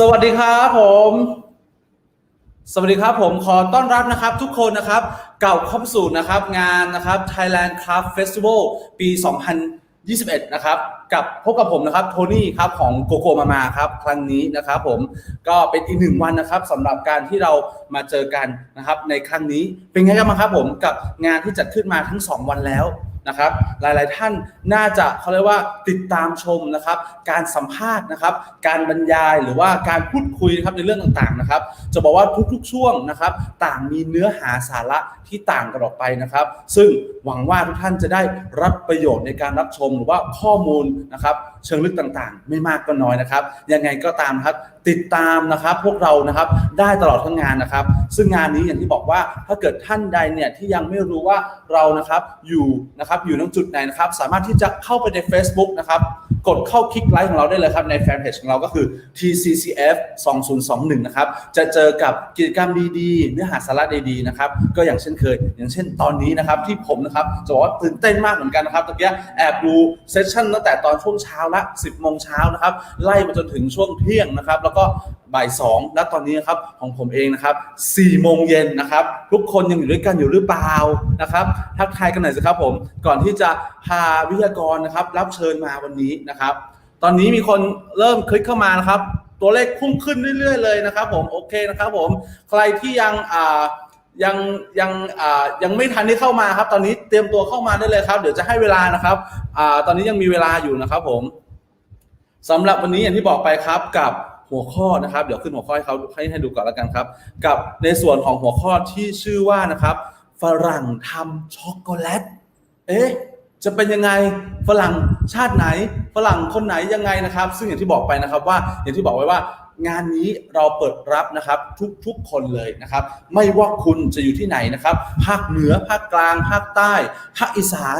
สวัสดีครับผมสวัสดีครับผมขอต้อนรับนะครับทุกคนนะครับเก่าเข้าสู่นะครับงานนะครับ Thailand Craft Festival ปี 2021 นะครับกับพบกับผมนะครับโทนี่ครับของโกโกมาครับครั้งนี้นะครับผมก็เป็นอีกหนึ่งวันนะครับสำหรับการที่เรามาเจอกันนะครับในครั้งนี้เป็นไงกันบ้างครับผมกับงานที่จัดขึ้นมาทั้ง2วันแล้วนะครับหลายๆท่านน่าจะเขาเรียกว่าติดตามชมนะครับการสัมภาษณ์นะครับการบรรยายหรือว่าการพูดคุยนะครับในเรื่องต่างๆนะครับจะบอกว่าทุกๆช่วงนะครับต่างมีเนื้อหาสาระที่ต่างกันออกไปนะครับซึ่งหวังว่าทุกท่านจะได้รับประโยชน์ในการรับชมหรือว่าข้อมูลนะครับเชิงลึกต่างๆไม่มากก็น้อยนะครับยังไงก็ตามครับติดตามนะครับพวกเรานะครับได้ตลอดทั้งงานนะครับซึ่งงานนี้อย่างที่บอกว่าถ้าเกิดท่านใดเนี่ยที่ยังไม่รู้ว่าเรานะครับอยู่ตรงจุดไหนนะครับสามารถที่จะเข้าไปใน Facebook นะครับกดเข้าคลิกไลค์ของเราได้เลยครับในแฟนเพจของเราก็คือ TCCF 2021นะครับจะเจอกับกิจกรรมดีๆเนื้อหาสาระดีๆนะครับก็อย่างเช่นเคยอย่างเช่นตอนนี้นะครับที่ผมนะครับจะบอกว่าตื่นเต้นมากเหมือนกันนะครับตะกี้แอบดูเซสชั่นตั้งแต่ตอนช่วงเช้าละ 10 โมงเช้านะครับไล่มาจนถึงช่วงเที่ยงนะครับแล้วก็บ่าย 2และตอนนี้นะครับของผมเองนะครับ 4 โมงเย็นนะครับทุกคนยังอยู่ด้วยกันอยู่หรือเปล่านะครับทักทายกันหน่อยสิครับผมก่อนที่จะพาวิทยากรนะครับรับเชิญมาวันนี้นะครับตอนนี้มีคนเริ่มคลิกเข้ามานะครับตัวเลขพุ่งขึ้นเรื่อยๆเลยนะครับผมโอเคนะครับผมใครที่ยังไม่ทันที่เข้ามาครับตอนนี้เตรียมตัวเข้ามาได้เลยครับเดี๋ยวจะให้เวลานะครับตอนนี้ยังมีเวลาอยู่นะครับผมสำหรับวันนี้อย่างที่บอกไปครับกับหัวข้อนะครับเดี๋ยวขึ้นหัวข้อให้เขาให้ดูก่อนแล้วกันครับกับในส่วนของหัวข้อที่ชื่อว่านะครับฝรั่งทำช็อกโกแลตจะเป็นยังไงฝรั่งชาติไหนฝรั่งคนไหนยังไงนะครับซึ่งอย่างที่บอกไปนะครับว่าอย่างที่บอกไว้ว่างานนี้เราเปิดรับนะครับทุกคนเลยนะครับไม่ว่าคุณจะอยู่ที่ไหนนะครับภาคเหนือภาคกลางภาคใต้ภาคอีสาน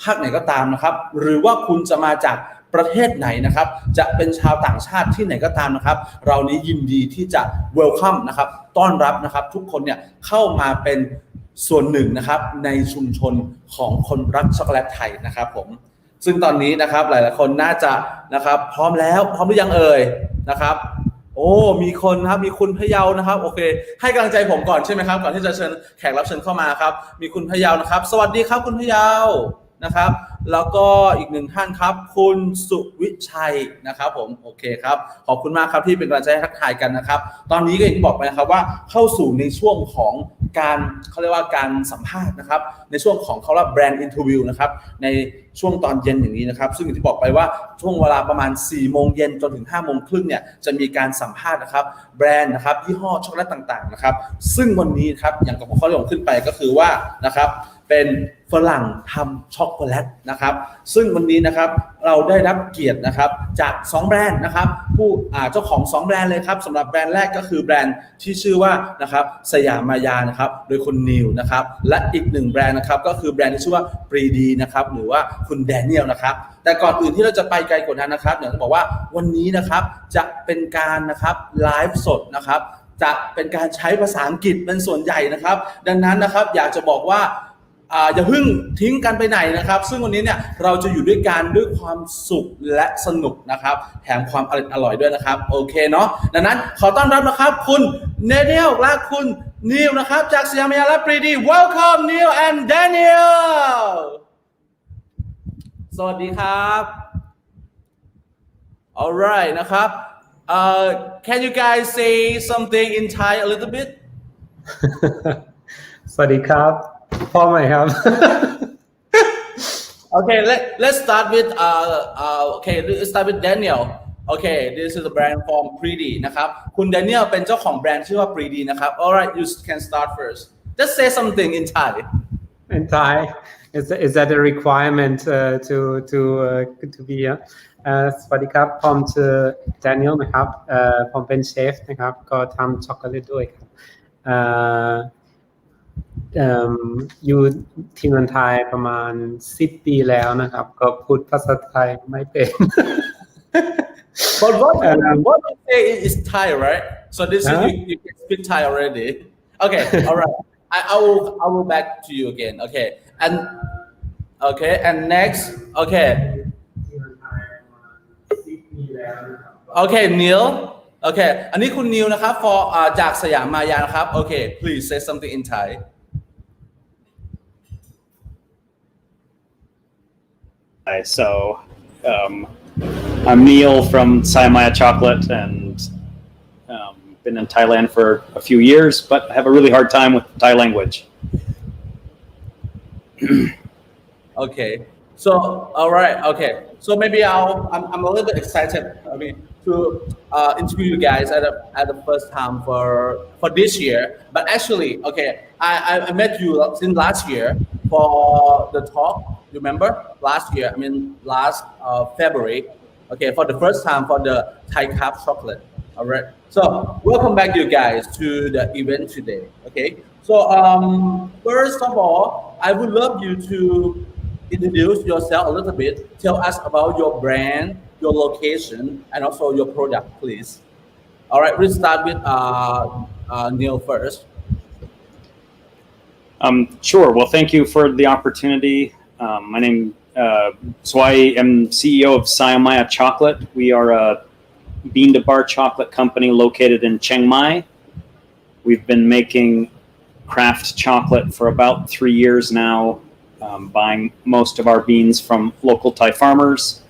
ภาคไหนก็ตามนะครับหรือว่าคุณจะมาจากประเทศไหนนะครับจะเป็นชาวต่างชาติที่ไหนก็ตามนะครับเรานี้ยินดีที่จะ welcome นะครับต้อนรับนะครับทุกคนเนี่ยเข้ามาเป็นส่วนหนึ่งนะครับในชุมชนของคนรักช็อกโกแลตไทยนะครับผมซึ่งตอนนี้นะครับหลายๆคนน่าจะนะครับพร้อมแล้วพร้อมหรือยังเอ่ยนะครับโอ้มีคนครับมีคุณพะเยานะครับโอเคให้กำลังใจผมก่อนใช่ไหมครับก่อนที่จะเชิญแขกรับเชิญเข้ามาครับมีคุณพะเยานะครับสวัสดีครับคุณพะเยานะครับแล้วก็อีกหนึ่งท่านครับคุณสุวิชัยนะครับผมโอเคครับขอบคุณมากครับที่เป็นกำลังใจให้ทักทายกันนะครับตอนนี้ก็อย่างที่บอกไปนะครับว่าเข้าสู่ในช่วงของการเขาเรียกว่าการสัมภาษณ์นะครับในช่วงของเขาเรียกแบรนด์อินเทอร์วิวนะครับในช่วงตอนเย็นอย่างนี้นะครับซึ่งอย่างที่บอกไปว่าช่วงเวลาประมาณ 4 โมงเย็นจนถึง 5 โมงครึ่งเนี่ยจะมีการสัมภาษณ์นะครับแบรนด์นะครับยี่ห้อช็อกโกแลตต่างๆนะครับซึ่งวันนี้ครับอย่างกับหัวข้อที่ผมขึ้นไปก็คือว่านะครับเป็นฝรั่งทำช็อกโกแลตนะครับซึ่งวันนี้นะครับเราได้รับเกียรตินะครับจาก2แบรนด์นะครับผู้เจ้าของ2แบรนด์เลยครับสำหรับแบรนด์แรกก็คือแบรนด์ที่ชื่อว่านะครับสยามายานะครับโดยคุณนิวนะครับและอีก1แบรนด์นะครับก็คือแบรนด์ที่ชื่อว่าปรีดีนะครับหรือว่าคุณแดเนียลนะครับแต่ก่อนอื่นที่เราจะไปไกลกว่านั้นนะครับอย่างที่บอกว่าวันนี้นะครับจะเป็นการนะครับไลฟ์สดนะครับจะเป็นการใช้ภาษาอังกฤษเป็นส่วนใหญ่นะครับดังนั้นนะครับอยากจะบอกว่าอย่าเพิ่งทิ้งกันไปไหนนะครับซึ่งวันนี้เนี่ยเราจะอยู่ด้วยกันด้วยความสุขและสนุกนะครับแถมความอร่อยด้วยนะครับโอเคเนาะดังนั้นขอต้อนรับนะครับคุณเนเนียลและคุณนิวนะครับจากสยามายาและปรีดี Welcome Neil and Daniel สวัสดีครับ Alright นะครับCan you guys say something in Thai a little bit สวัสดีครับพ่อใหม่ครับ Okay, let's start with let's start with Daniel. Okay, this is a brand from Pridi นะครับคุณ Daniel เป็นเจ้าของแบรนด์ชื่อว่า Pridi นะครับ Alright, you can start first. Just say something in Thai. In Thai, is that a requirement to be here? สวัสดีครับผมชื่อ Daniel นะครับผมเป็นเชฟนะครับก็ทำช็อกโกแลตด้วยครับอยู่ที่เมืองไทยประมาณ10 ปีแล้วนะครับก็พูดภาษาไทยไม่เป็น But what you say is Thai, right? So this is you can speak Thai already. Okay, all right. I will back to you again. And next. Okay, Neil. โอเคอันนี้คุณนิวนะครับ for จากสยามมายานะครับโอเค please say something in Thai Hi, so I'm Neil from Siamaya Chocolate and been in Thailand for a few years, but have a really hard time with Thai language. Okay, so all right, okay. So maybe I'm a little bit excited. I mean, to interview you guys at the first time for this year. But actually, okay, I met you since last year for the talk. Remember last year? I mean, last February. Okay, for the first time for the Thai cup chocolate. All right. So welcome back, you guys, to the event today. Okay. So first of all, I would love you to introduce yourself a little bit. Tell us about your brand, your location, and also your product, please. All right, we'll start with Neil first. Sure. Well, thank you for the opportunity. My name, so I am CEO of Siamaya Chocolate. We are a bean-to-bar chocolate company located in Chiang Mai. We've been making craft chocolate for about 3 years now, buying most of our beans from local Thai farmers.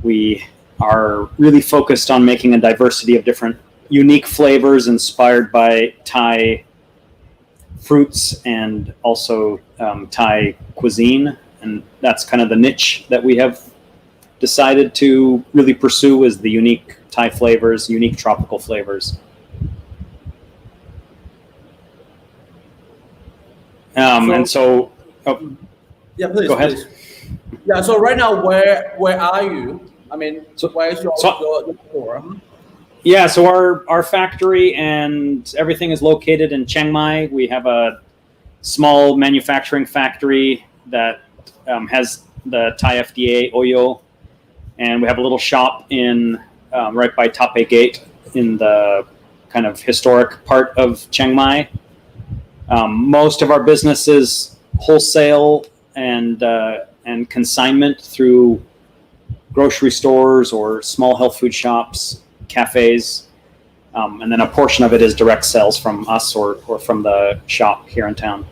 We are really focused on making a diversity of different unique flavors inspired by Thai fruits and also Thai cuisine. And that's kind of the niche that we have decided to really pursue is the unique Thai flavors, unique tropical flavors. And so, yeah, please. Go ahead. Please. Yeah. So right now, where are you? I mean, where is your store? Yeah. So our factory and everything is located in Chiang Mai. We have a small manufacturing factory that has the Thai FDA Oyo, and we have a little shop in right by Taipei Gate in the kind of historic part of Chiang Mai. Most of our business is wholesale and consignment through grocery stores or small health food shops, cafes, and then a portion of it is direct sales from us or from the shop here in town.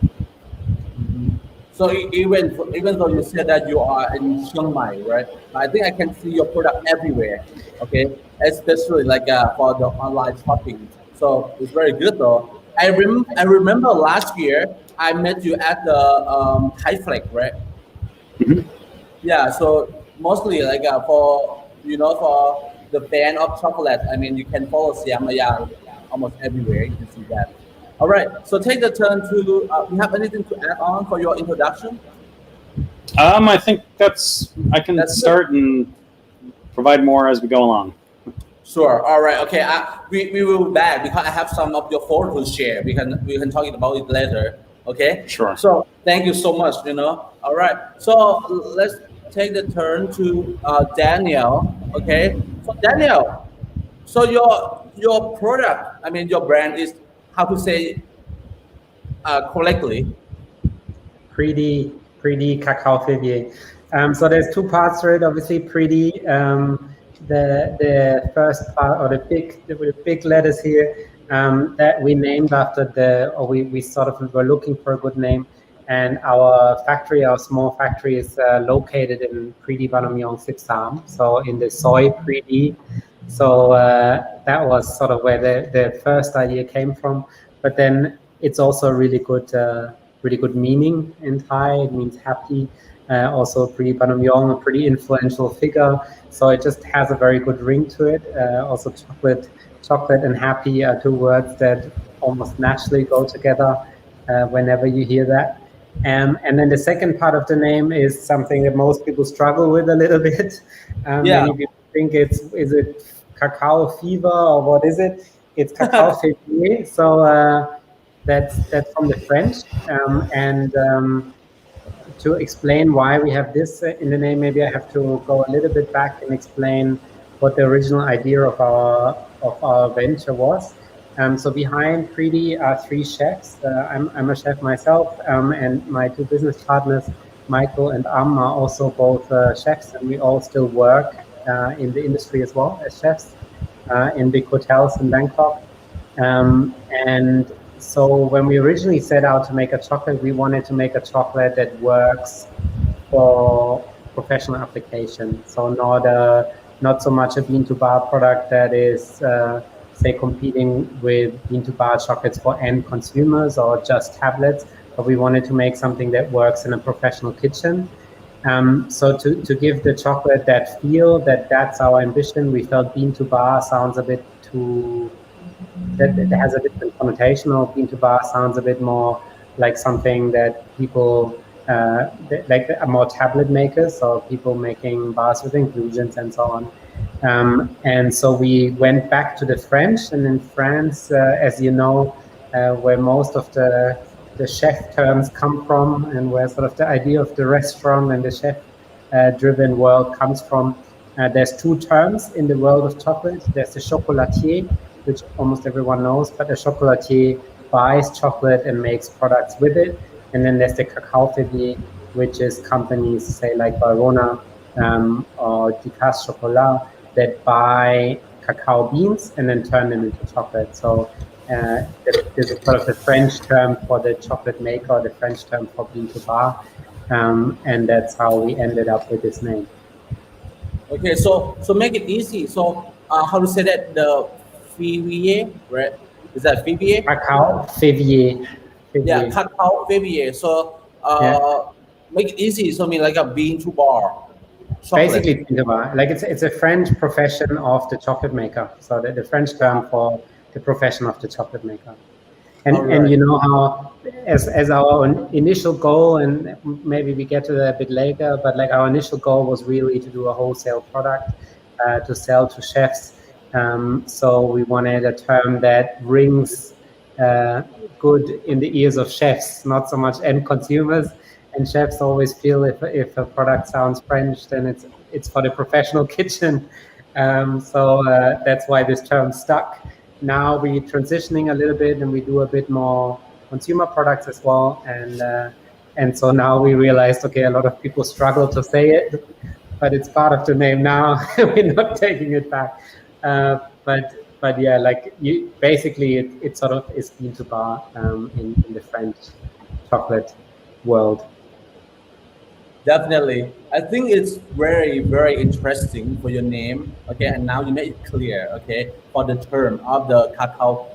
So even though you said that you are in Chiang Mai, right? I think I can see your product everywhere. Okay, especially like for the online shopping. So it's very good though. I remember last year I met you at the Thai Flex, right? Mm-hmm. Yeah. So mostly like for for the fan of chocolate. I mean, you can follow Siamaya almost everywhere. You can see that. All right. So take the turn to. You have anything to add on for your introduction? I think I can start and provide more as we go along. Sure. All right. Okay. We will be back because I have some of your photos to share. We can talk about it later. Okay. Sure. So thank you so much. All right. So let's take the turn to Daniel. Okay. So Daniel. So your product. I mean, your brand is how to say correctly. Pridi CacaoFevier. So there's two parts to it. Obviously, Pridi. The first part or the big letters here that we named after we sort of were looking for a good name, and our small factory is located in Pridi Banamyong 13, so in the soy Pridi. So that was sort of where the first idea came from. But then it's also a really good meaning in Thai. It means happy. Also Pridi Banamyong, a pretty influential figure. So it just has a very good ring to it. Also chocolate and happy are two words that almost naturally go together whenever you hear that. And then the second part of the name is something that most people struggle with a little bit. Many people think is it cacao fever or what is it? It's CacaoFevier. So that's from the French. To explain why we have this in the name, maybe I have to go a little bit back and explain what the original idea of our venture was. So behind Pridi are 3 chefs. I'm a chef myself, and my 2 business partners, Michael and Am, are also both chefs, and we all still work in the industry as well as chefs. in big hotels in Bangkok. And so when we originally set out to make a chocolate, we wanted to make a chocolate that works for professional application. So not so much a bean-to-bar product that is, say, competing with bean-to-bar chocolates for end consumers or just tablets, but we wanted to make something that works in a professional kitchen. So to give the chocolate that feel, that's our ambition. We felt bean-to-bar sounds a bit too, that has a different connotation, or bean-to-bar sounds a bit more like something that people, like more tablet makers or people making bars with inclusions and so on. And so we went back to the French, and in France, as you know, where most of the chef terms come from, and where sort of the idea of the restaurant and the chef driven world comes from, there's two terms in the world of chocolate. There's the chocolatier, which almost everyone knows, but the chocolatier buys chocolate and makes products with it. And then there's the CacaoFevier, which is companies, say, like Barona or Dicas Chocolat, that buy cacao beans and then turn them into chocolate. So there's a sort of the French term for the chocolate maker, the French term for bean-to-bar, and that's how we ended up with this name. Okay, so make it easy. So how to say that? The Fevier, right? Is that Fevier? CacaoFevier. Yeah, CacaoFevier. So make it easy. So I mean like a bean-to-bar. Chocolate. Basically, bean-to-bar. Like it's a French profession of the chocolate maker. So the French term for the profession of the chocolate maker. And Right. and you know how, as our initial goal, and maybe we get to that a bit later, but like our initial goal was really to do a wholesale product to sell to chefs. So we wanted a term that rings good in the ears of chefs, not so much end consumers. And chefs always feel if a product sounds French, then it's for the professional kitchen. So that's why this term stuck. Now we're transitioning a little bit, and we do a bit more consumer products as well. And so now we realized, okay, a lot of people struggle to say it, but it's part of the name now. We're not taking it back. But yeah, like basically it sort of is bean-to-bar in the French chocolate world. Definitely. I think it's very, very interesting for your name. Okay, and now you made it clear. Okay, for the term of the cacao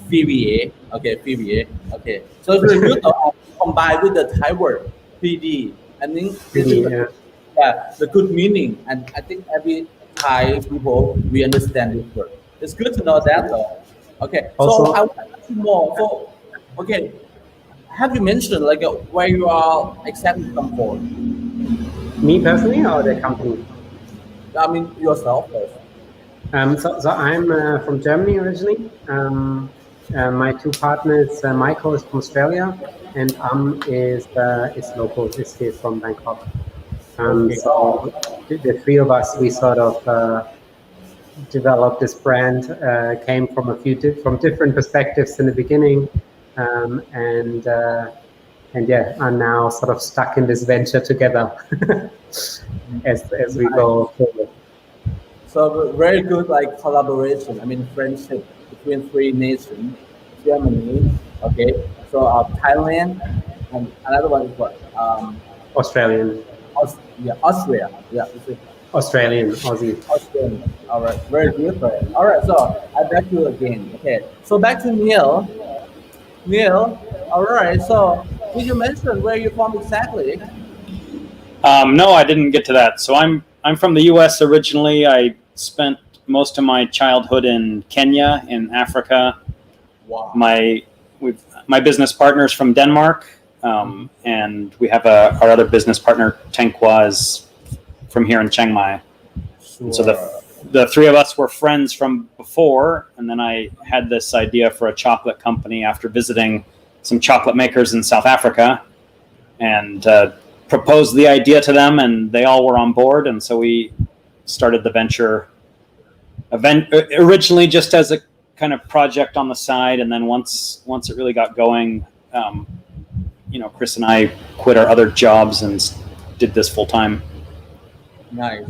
Fevier. Okay, Fevier. Okay, so it's really good to combine with the Thai word Pridi. I think this is the good meaning, and I think every Thai people we understand this word. It's good to know that though. Okay, Also, so I want to ask you more. So, okay. Have you mentioned like where you are exactly come from? me personally or the company? I mean yourself first. So I'm from Germany originally. My two partners, Michael is from Australia, and is local. He's from Bangkok. So the three of us, we sort of developed this brand. Came from from different perspectives in the beginning. And yeah, are now sort of stuck in this venture together as we go forward. So very good like collaboration. I mean friendship between three nations, Germany. Okay, so Thailand, and another one is what? Australian. Austria. Yeah, Australian, Aussie. Australian. All right, very good. All right, so I back to you again. Okay, so back to Neil. Neil, all right. So, did you mention where you're from exactly? No, I didn't get to that. So I'm from the U.S. originally. I spent most of my childhood in Kenya, in Africa. Wow. My business partner's from Denmark, and we have our other business partner Tanqua is from here in Chiang Mai. Sure. So the three of us were friends from before, and then I had this idea for a chocolate company after visiting some chocolate makers in South Africa, and proposed the idea to them, and they all were on board, and so we started the venture originally just as a kind of project on the side, and then once it really got going, Chris and I quit our other jobs and did this full time. Nice.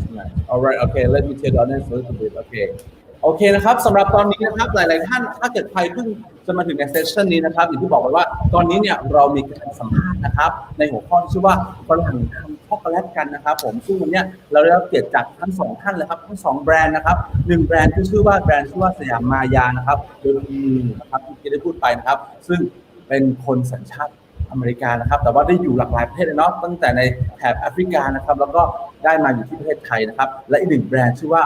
All right. Okay. Let me take on this a little bit. Okay. โอเคนะครับสำหรับตอนนี้นะครับหลายๆท่านถ้าเกิดใครเพิ่งจะมาถึงในเซสชันนี้นะครับอย่างที่บอกไปว่าตอนนี้เนี่ยเรามีการสัมภาษณ์นะครับในหัวข้อที่ชื่อว่าฝรั่งทำช็อกโกแลตกันนะครับผมซึ่งวันนี้เราได้รับเกียรติจากทั้งสองท่านเลยครับทั้งสองแบรนด์นะครับหนึ่งแบรนด์ที่ชื่อว่าแบรนด์ชื่อว่าสยามมายานะครับโดยมีนะครับที่ได้พูดไปนะครับซึ่งเป็นคนสัญชาติอเมริกานะครับแต่ว่าได้อยู่หลากหลายประเทศเลยเนาะตั้งแต่ในแถบแอฟริกานะครับแล้วก็ได้มาอยู่ที่ประเทศไทยนะครับและอีกหนึ่งแบรนด์ชื่อว่า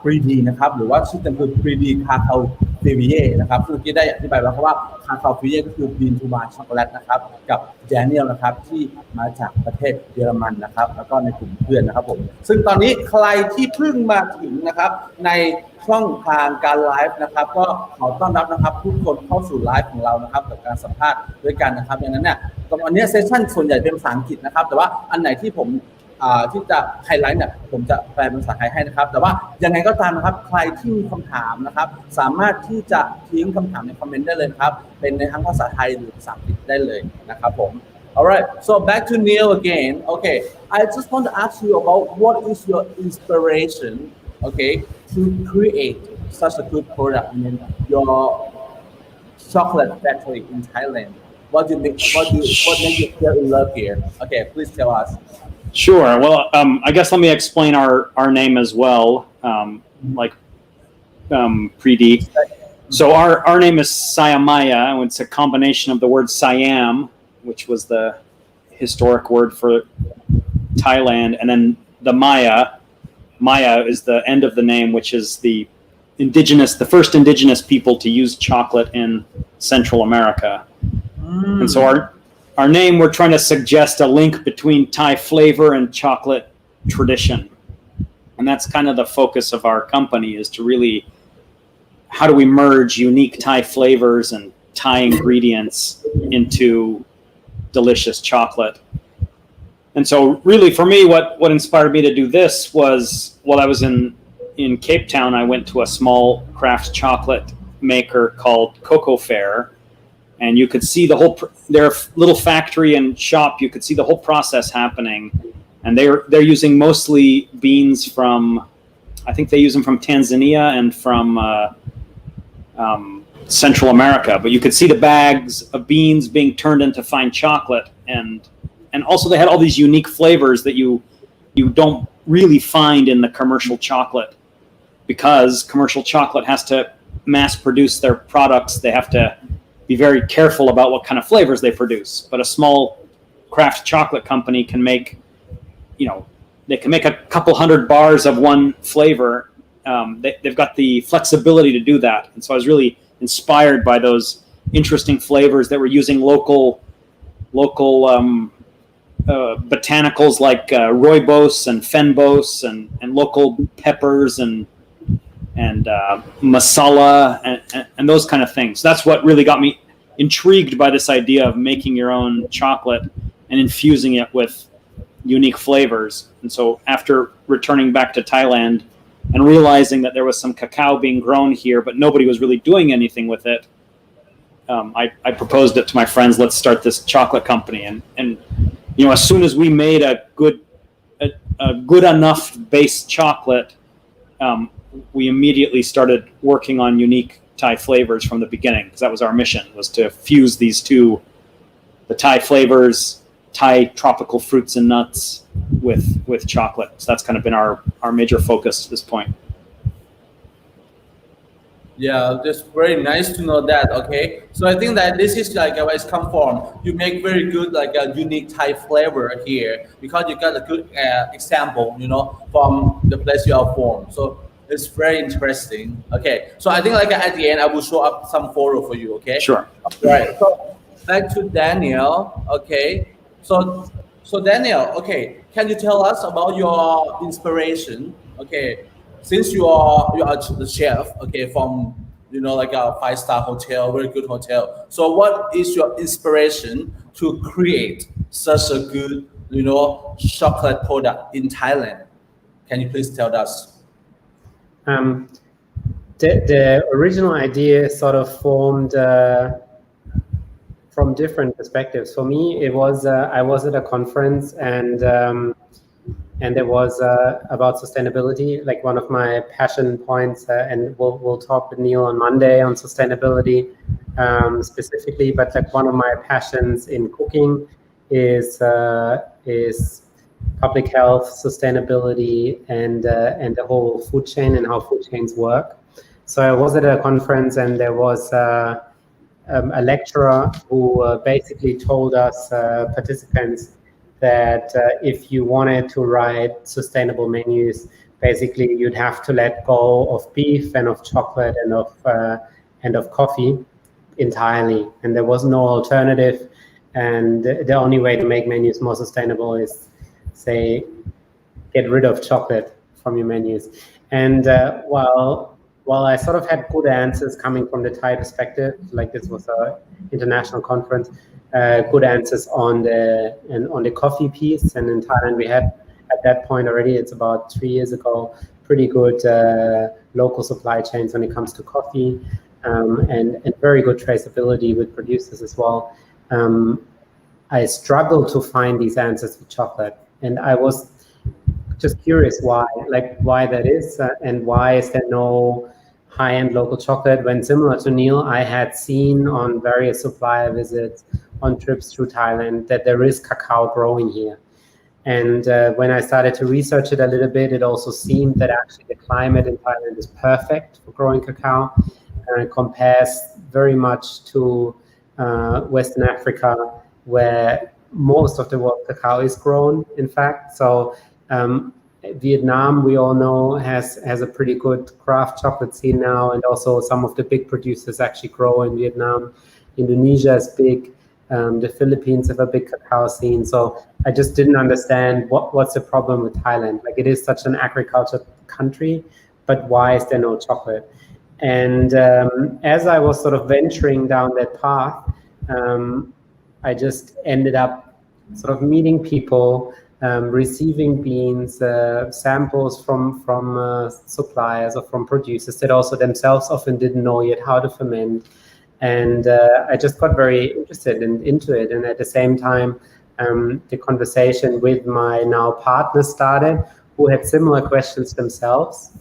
Pridi นะครับหรือว่าชื่อเต็มคือ Pridi CacaoFevier นะครับซึ่งที่ได้อธิบายไว้เพราะว่า CacaoFevier ก็คือ Bean to Bar ช็อกโกแลตนะครับกับ Daniel นะครับที่มาจากประเทศเยอรมันนะครับแล้วก็ในกลุ่มเพื่อนนะครับผมซึ่งตอนนี้ใครที่เพิ่งมาถึงนะครับในช่องทางการไลฟ์นะครับก็ขอต้อนรับนะครับทุกคนเข้าสู่ไลฟ์ของเรานะครับกับการสัมภาษณ์ด้วยกันนะครับดังนั้นเนี่ยตอนนี้เซสชั่นส่วนใหญ่เป็นภาษาอังกฤษนะครับแต่ว่าอันไหนที่ผมที่จะไฮไลท์เนี่ยผมจะแปลเป็นภาษาไทยให้นะครับแต่ว่ายังไงก็ตามนะครับใครที่มีคำถามนะครับสามารถที่จะทิ้งคำถามในคอมเมนต์ได้เลยครับเป็นในทั้งภาษาไทยหรือภาษาอังกฤษได้เลยนะครับผม Alright, so back to Neil again. Okay, I just want to ask you about what is your inspiration, okay, to create such a good product. I mean, your chocolate factory in Thailand. What made you feel in love here? Okay, please tell us. Sure. Well, I guess let me explain our name as well, Pridi. So our name is Siamaya, and it's a combination of the word Siam, which was the historic word for Thailand, and then the Maya. Maya is the end of the name, which is the first indigenous people to use chocolate in Central America. And so our name, we're trying to suggest a link between Thai flavor and chocolate tradition. And that's kind of the focus of our company, is to really, how do we merge unique Thai flavors and Thai ingredients into delicious chocolate? And so really for me, what inspired me to do this was while I was in Cape Town, I went to a small craft chocolate maker called Cocoa Fair. And you could see their little factory and shop. You could see the whole process happening, and they're using mostly beans from, I think they use them from Tanzania and from Central America. But you could see the bags of beans being turned into fine chocolate, and also they had all these unique flavors that you don't really find in the commercial chocolate, because commercial chocolate has to mass produce their products. They have to be very careful about what kind of flavors they produce. But a small craft chocolate company can make, they can make a couple hundred bars of one flavor. They've got the flexibility to do that. And so I was really inspired by those interesting flavors that were using local botanicals like rooibos and fenbos and local peppers and masala and those kind of things. That's what really got me intrigued by this idea of making your own chocolate and infusing it with unique flavors. And so after returning back to Thailand and realizing that there was some cacao being grown here, but nobody was really doing anything with it, I proposed it to my friends. Let's start this chocolate company. And as soon as we made a good enough base chocolate, we immediately started working on unique Thai flavors from the beginning, because that was our mission, was to fuse these two, the Thai flavors, Thai tropical fruits and nuts with chocolate. So that's kind of been our major focus at this point. Yeah, that's very nice to know that. Okay, so I think that this is like where it's come from. You make very good like a unique Thai flavor here, because you got a good example, from the place you are from. So it's very interesting. Okay, so I think like at the end I will show up some photo for you. Okay. Sure. Right. So back to Daniel. Okay. So Daniel. Okay. Can you tell us about your inspiration? Okay. Since you are the chef. Okay. From like a 5-star hotel, very good hotel. So what is your inspiration to create such a good chocolate product in Thailand? Can you please tell us? The original idea sort of formed from different perspectives. For me, it was I was at a conference, and and there was about sustainability, like one of my passion points, and we'll talk with Neil on Monday on sustainability specifically. But like one of my passions in cooking is public health, sustainability, and the whole food chain and how food chains work. So I was at a conference, and there was a lecturer who basically told us participants that if you wanted to write sustainable menus, basically you'd have to let go of beef and of chocolate and of coffee entirely, and there was no alternative. And the only way to make menus more sustainable is, say, get rid of chocolate from your menus. And while I sort of had good answers coming from the Thai perspective, like this was an international conference, good answers on the coffee piece. And in Thailand, we had at that point already, it's about 3 years ago, pretty good local supply chains when it comes to coffee, and very good traceability with producers as well. I struggled to find these answers with chocolate, and I was just curious why that is, and why is there no high-end local chocolate when, similar to Neil, I had seen on various supplier visits, on trips through Thailand, that there is cacao growing here. And when I started to research it a little bit, it also seemed that actually the climate in Thailand is perfect for growing cacao, and it compares very much to Western Africa, where most of the world cacao is grown, in fact. So Vietnam, we all know, has a pretty good craft chocolate scene now, and also some of the big producers actually grow in Vietnam. Indonesia is big. The Philippines have a big cacao scene. So I just didn't understand what's the problem with Thailand. Like, it is such an agriculture country, but why is there no chocolate? And as I was sort of venturing down that path, I just ended up sort of meeting people, receiving beans, samples from suppliers or from producers that also themselves often didn't know yet how to ferment. And I just got very interested into it. And at the same time, the conversation with my now partner started, who had similar questions themselves.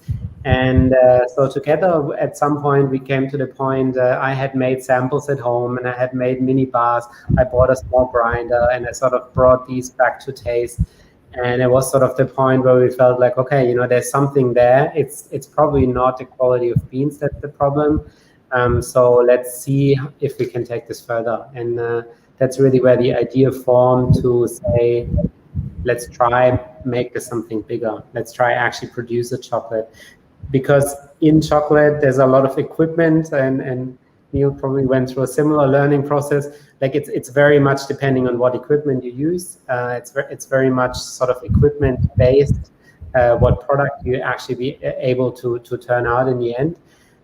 And so together, at some point, we came to the point, I had made samples at home, and I had made mini bars. I bought a small grinder, and I sort of brought these back to taste. And it was sort of the point where we felt like, okay, you know, there's something there. It's probably not the quality of beans that's the problem. So let's see if we can take this further. And that's really where the idea formed, to say, let's try make this something bigger. Let's try actually produce a chocolate. Because in chocolate, there's a lot of equipment, and Neil probably went through a similar learning process. Like, it's very much depending on what equipment you use. It's very much sort of equipment based, what product you actually be able to turn out in the end.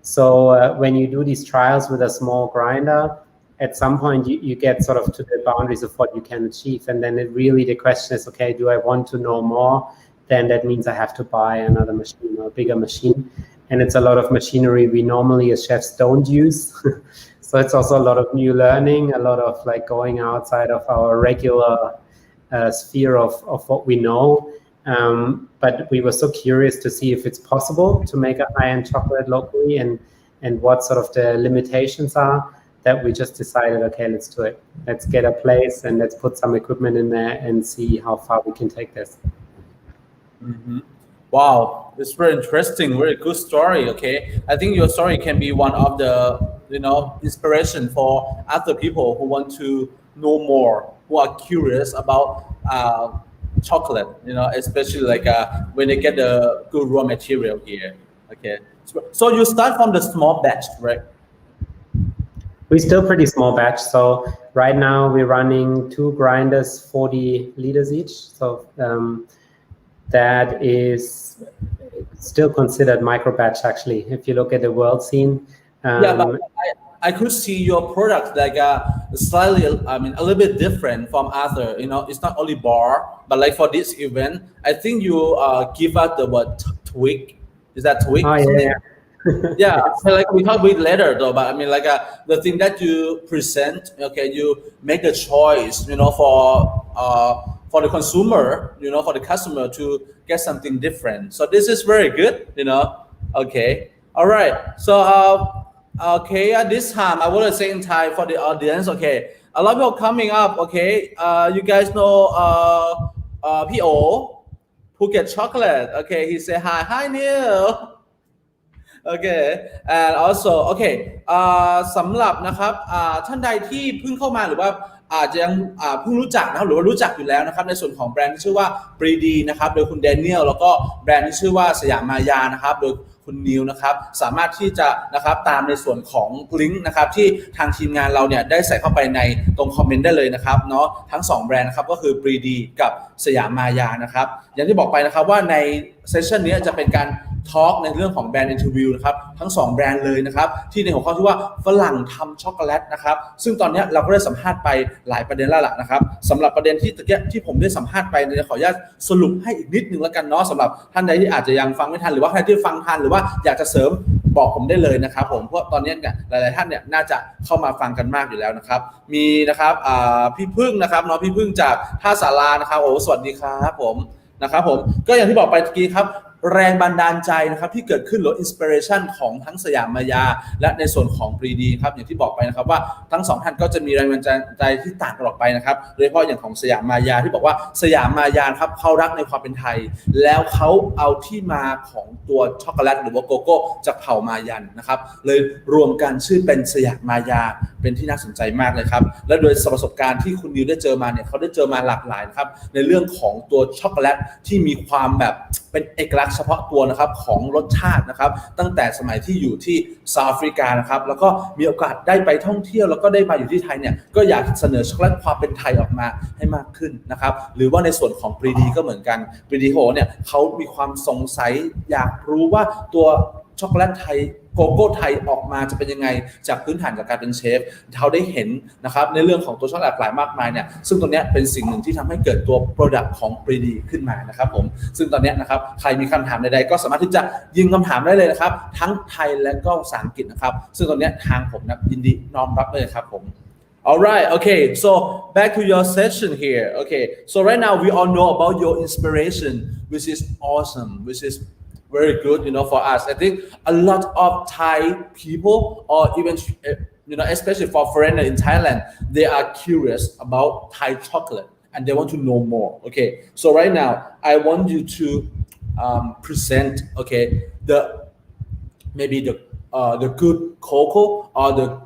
So when you do these trials with a small grinder, at some point you get sort of to the boundaries of what you can achieve. And then the question is, okay, do I want to know more? Then that means I have to buy another machine or a bigger machine. And it's a lot of machinery we normally as chefs don't use. So it's also a lot of new learning, a lot of like going outside of our regular sphere of what we know. But we were so curious to see if it's possible to make a high-end chocolate locally, and what sort of the limitations are, that we just decided, okay, let's do it. Let's get a place and let's put some equipment in there and see how far we can take this. Mm-hmm. Wow, it's very interesting, very good story. Okay, I think your story can be one of the inspiration for other people who want to know more, who are curious about chocolate. Especially like when they get the good raw material here. Okay, so you start from the small batch, right? We're still pretty small batch. So right now we're running 2 grinders, 40 liters each. So that is still considered micro batch, actually, if you look at the world scene. But I could see your product like slightly, a little bit different from other. It's not only bar, but like for this event, I think you give us the word twig. Is that twig? Oh yeah. Yeah, so like we talk about later though, but the thing that you present, okay, you make a choice, for for the consumer, for the customer to get something different. So this is very good, Okay. All right. So okay, at this time I want to say in Thai for the audience. Okay, a lot of people coming up. Okay, you guys know P.O. Phuket Chocolate. Okay, he say hi Neil. Okay, and also okay สำหรับนะครับท่านใดที่เพิ่งเข้ามาหรือว่าอาจจะยังเพิ่งรู้จักนะครับหรือว่ารู้จักอยู่แล้วนะครับในส่วนของแบรนด์ที่ชื่อว่า Pridi นะครับโดยคุณแดเนียลแล้วก็แบรนด์ที่ชื่อว่าสยามมายานะครับโดยคุณนิวนะครับสามารถที่จะนะครับตามในส่วนของลิงก์นะครับที่ทางทีมงานเราเนี่ยได้ใส่เข้าไปในตรงคอมเมนต์ได้เลยนะครับเนาะทั้ง2แบรนด์นะครับก็คือ Pridi กับสยามมายานะครับอย่างที่บอกไปนะครับว่าในเซสชันนี้จะเป็นการทอล์กในเรื่องของแบรนด์อินเทอร์วิวนะครับทั้ง2แบรนด์เลยนะครับที่ในหัวข้อที่ว่าฝรั่งทำช็อกโกแลตนะครับซึ่งตอนนี้เราก็ได้สัมภาษณ์ไปหลายประเด็นแล้วล่ะนะครับสำหรับประเด็นที่ตะเกียที่ผมได้สัมภาษณ์ไปเนี่ยขออนุญาตสรุปให้อีกนิดนึงแล้วกันเนาะสำหรับท่านใดที่อาจจะยังฟังไม่ทันหรือว่าใครที่ฟังทันหรือว่าอยากจะเสริมบอกผมได้เลยนะครับผมเพราะตอนนี้เนี่ยหลายๆท่านเนี่ยน่าจะเข้ามาฟังกันมากอยู่แล้วนะครับมีนะครับพี่พึ่งนะครับเนาะพี่พึ่งจากท่าสารานะครับโอ้สวัสดีครับผมนะครับผมก็อย่างที่บอกไปเมื่อกี้ครับแรงบันดาลใจนะครับที่เกิดขึ้นหรืออินสปิเรชันของทั้งสยามมายาและในส่วนของ Pridi ครับอย่างที่บอกไปนะครับว่าทั้ง2ท่านก็จะมีแรงบันดาลใจที่ต่างกันออกไปนะครับโดยเฉพาะอย่างของสยามมายาที่บอกว่าสยามมายาครับเขารักในความเป็นไทยแล้วเขาเอาที่มาของตัวช็อกโกแลตหรือว่าโกโก้จากเผ่ามายันนะครับเลยรวมกันชื่อเป็นสยามมายาเป็นที่น่าสนใจมากเลยครับและโดยประสบการณ์ที่คุณนิวได้เจอมาเนี่ยเขาได้เจอมาหลากหลายนะครับในเรื่องของตัวช็อกโกแลตที่มีความแบบเป็นเอกลักษณ์เฉพาะตัวนะครับของรสชาตินะครับตั้งแต่สมัยที่อยู่ที่เซาท์แอฟริกานะครับแล้วก็มีโอกาสได้ไปท่องเที่ยวแล้วก็ได้มาอยู่ที่ไทยเนี่ยก็อยากเสนอช็อกโกแลตความเป็นไทยออกมาให้มากขึ้นนะครับหรือว่าในส่วนของ Pridi ก็เหมือนกัน Pridi เนี่ยเขามีความสงสัยอยากรู้ว่าตัวช็อกโกแลตไทยโกโก้ไทยออกมาจะเป็นยังไงจากพื้นฐานจากการเป็นเชฟเขาได้เห็นนะครับในเรื่องของตัวช็อกโกแลตหลายมากมายเนี่ยซึ่งตรงนี้เป็นสิ่งหนึ่งที่ทำให้เกิดตัว Product ของ Pridi ขึ้นมานะครับผมซึ่งตอนนี้นะครับใครมีคำถามใดๆก็สามารถที่จะยิงคำถามได้เลยนะครับทั้งไทยและก็ภาษาอังกฤษนะครับซึ่งตอนนี้ทางผมนะยินดีน้อมรับเลยครับผม Alright, okay, so back to your session here. Okay, so right now we all know about your inspiration, which is awesome, which is very good, for us. I think a lot of Thai people, or even, especially for foreigners in Thailand, they are curious about Thai chocolate and they want to know more. Okay, so right now I want you to present, okay, maybe the good cocoa or the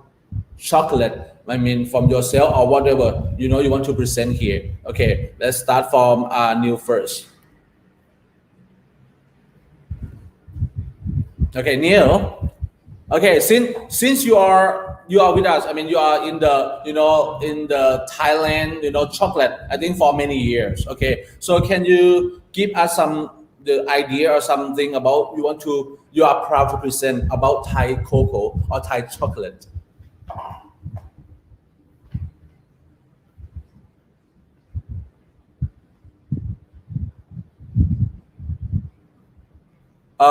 chocolate. I mean, from yourself or whatever you want to present here. Okay, let's start from Neil first. Okay, Neil. Okay, since you are with us. I mean, you are in the in the Thailand chocolate. I think for many years. Okay, so can you give us the idea or something about you are proud to present about Thai cocoa or Thai chocolate?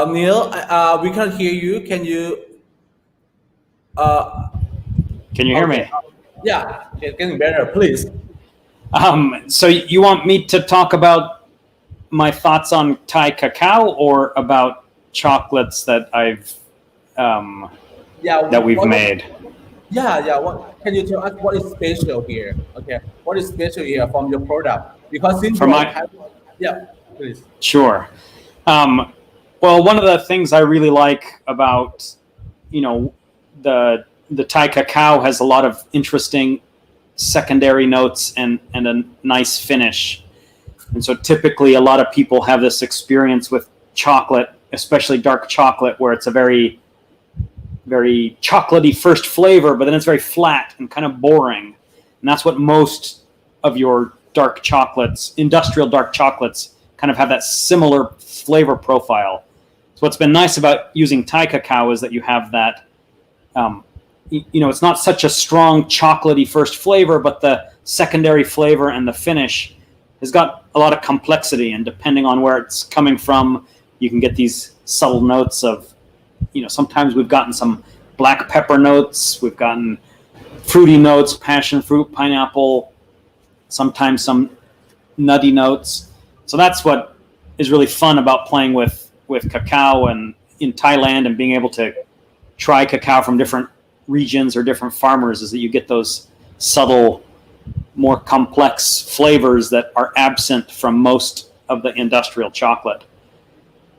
Neil, we can't hear you. Can you? Can you hear me? Yeah, it's getting better. Please. So you want me to talk about my thoughts on Thai cacao or about chocolates that that we've made? Yeah. What can you tell us? What is special here? Okay, what is special here from your product? Because since please. Sure. Well, one of the things I really like about, the Thai cacao has a lot of interesting secondary notes and a nice finish. And so typically a lot of people have this experience with chocolate, especially dark chocolate, where it's a very, very chocolatey first flavor, but then it's very flat and kind of boring. And that's what most of your dark chocolates, industrial dark chocolates, kind of have that similar flavor profile. So what's been nice about using Thai cacao is that you have that, it's not such a strong chocolatey first flavor, but the secondary flavor and the finish has got a lot of complexity. And depending on where it's coming from, you can get these subtle notes of, sometimes we've gotten some black pepper notes, we've gotten fruity notes, passion fruit, pineapple, sometimes some nutty notes. So that's what is really fun about playing with cacao and in Thailand and being able to try cacao from different regions or different farmers, is that you get those subtle, more complex flavors that are absent from most of the industrial chocolate.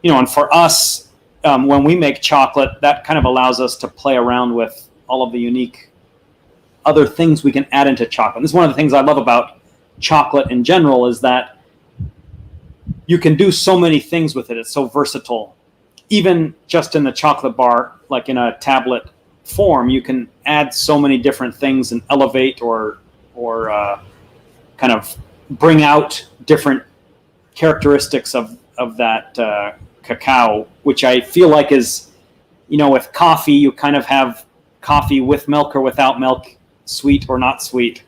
And for us, when we make chocolate, that kind of allows us to play around with all of the unique other things we can add into chocolate. This is one of the things I love about chocolate in general, is that you can do so many things with it. It's so versatile. Even just in the chocolate bar, like in a tablet form, you can add so many different things and elevate or kind of bring out different characteristics of that cacao, which I feel like is, with coffee, you kind of have coffee with milk or without milk, sweet or not sweet.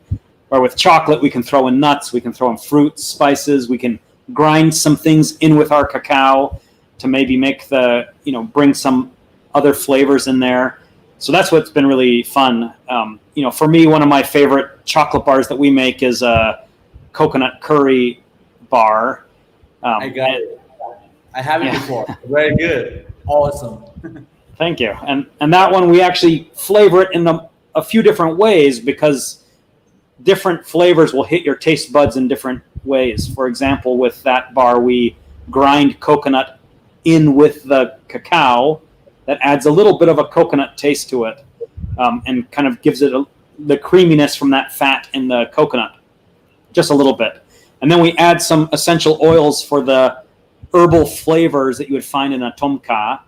Or with chocolate, we can throw in nuts, we can throw in fruits, spices, we can grind some things in with our cacao to maybe make bring some other flavors in there. So that's what's been really fun. For me, one of my favorite chocolate bars that we make is a coconut curry bar. I got it. I have it before. Very good. Awesome. Thank you. And that one, we actually flavor it in a few different ways, because different flavors will hit your taste buds in different ways. For example, with that bar, we grind coconut in with the cacao. That adds a little bit of a coconut taste to it, and kind of gives it the creaminess from that fat in the coconut, just a little bit. And then we add some essential oils for the herbal flavors that you would find in a tomka.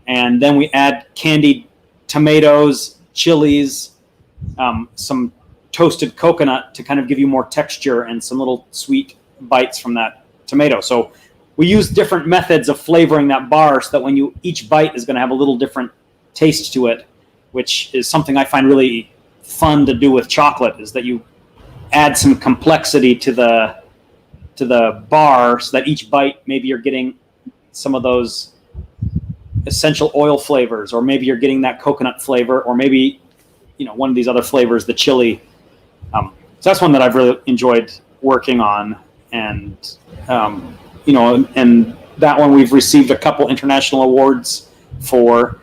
And then we add candied tomatoes, chilies, some toasted coconut to kind of give you more texture and some little sweet bites from that tomato. So we use different methods of flavoring that bar, so that each bite is going to have a little different taste to it, which is something I find really fun to do with chocolate, is that you add some complexity to the bar, so that each bite, maybe you're getting some of those essential oil flavors, or maybe you're getting that coconut flavor, or maybe one of these other flavors, the chili. So that's one that I've really enjoyed working on, and and that one we've received a couple international awards for.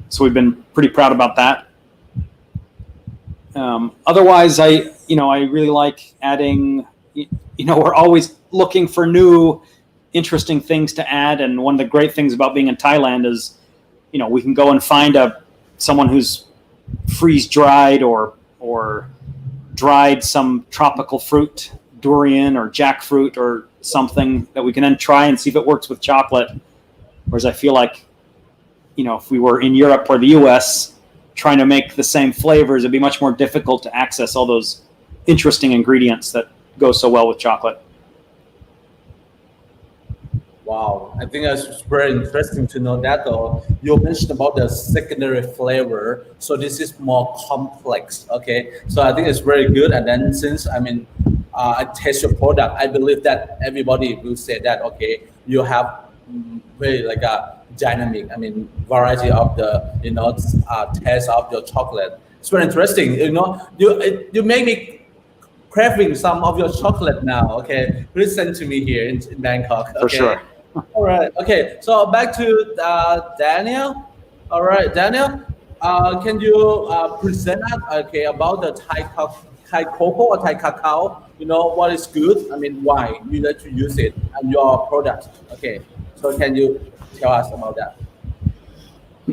So we've been pretty proud about that. Otherwise, I really like adding. We're always looking for new, interesting things to add, and one of the great things about being in Thailand is, we can go and find someone who's freeze dried or dried some tropical fruit, durian or jackfruit or something, that we can then try and see if it works with chocolate. Whereas I feel like, if we were in Europe or the US trying to make the same flavors, it'd be much more difficult to access all those interesting ingredients that go so well with chocolate. Wow, I think that's very interesting to know that. Though you mentioned about the secondary flavor, so this is more complex. Okay, so I think it's very good. And then since I taste your product, I believe that everybody will say that you have very like a dynamic, variety of the taste of your chocolate. It's very interesting. You make me craving some of your chocolate now. Okay, please send to me here in Bangkok. Okay? For sure. All right. Okay. So back to Daniel. All right, Daniel. Can you present us about the Thai cocoa or Thai cacao? What is good? Why you like to use it and your product? Okay. So can you tell us about that?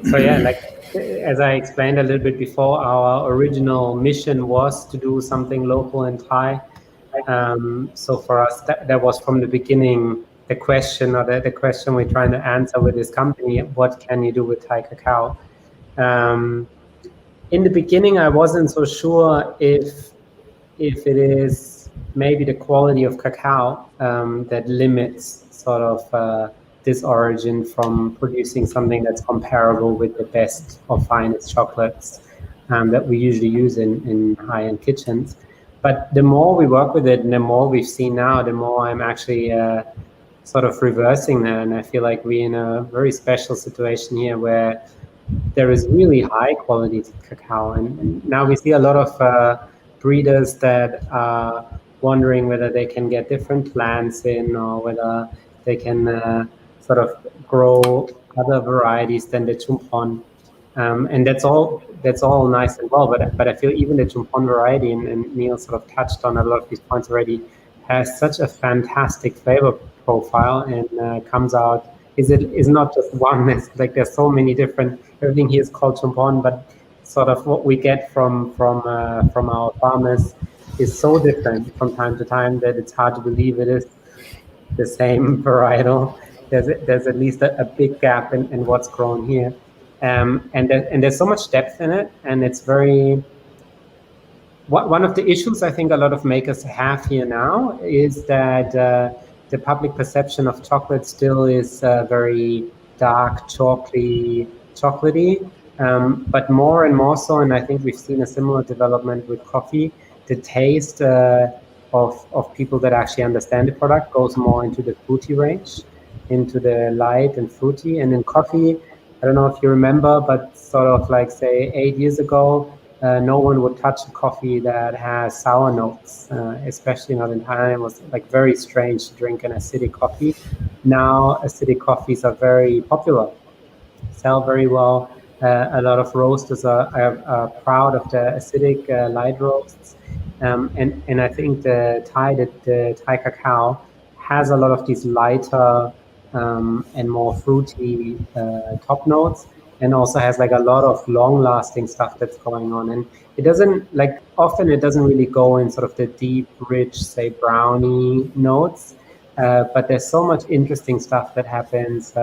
So yeah, as I explained a little bit before, our original mission was to do something local in Thai. So for us, that was from the beginning the question, or the question we're trying to answer with this company: what can you do with Thai cacao? In the beginning, I wasn't so sure if it is maybe the quality of cacao that limits sort of this origin from producing something that's comparable with the best or finest chocolates that we usually use in high-end kitchens. But the more we work with it and the more we've seen now, the more I'm actually sort of reversing that. And I feel like we're in a very special situation here where there is really high quality cacao. And now we see a lot of breeders that are wondering whether they can get different plants in or whether they can sort of grow other varieties than the chumpon. And that's all nice and well, but I feel even the chumpon variety, and Neil sort of touched on a lot of these points already, has such a fantastic flavor profile and comes out is not just one. It's like there's so many different. Everything here is called chumpon, but sort of what we get from our farmers is so different from time to time that it's hard to believe it is the same varietal. There's at least a big gap in what's grown here. And there's so much depth in it, and it's very. One of the issues I think a lot of makers have here now is that the public perception of chocolate still is very dark, chocolatey, but more and more so, and I think we've seen a similar development with coffee. The taste of people that actually understand the product goes more into the fruity range, into the light and fruity, and in coffee. I don't know if you remember, but sort of like say 8 years ago, no one would touch a coffee that has sour notes, especially not in Thailand. It was like very strange to drink an acidic coffee. Now acidic coffees are very popular, sell very well. A lot of roasters are proud of the acidic light roasts, and I think the Thai cacao has a lot of these lighter and more fruity top notes, and also has like a lot of long-lasting stuff that's going on. And it doesn't often it doesn't really go in sort of the deep, rich, say brownie notes, but there's so much interesting stuff that happens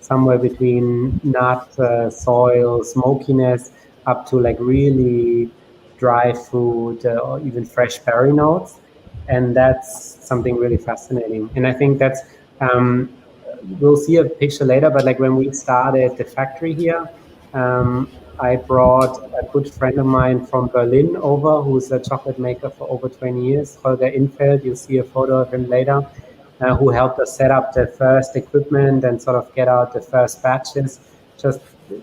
somewhere between nut, soil, smokiness, up to like really dry fruit or even fresh berry notes, and that's something really fascinating. And I think that's we'll see a picture later, but like when we started the factory here, I brought a good friend of mine from Berlin over, who's a chocolate maker for over 20 years, Holger Infeld. You'll see a photo of him later, who helped us set up the first equipment and sort of get out the first batches, just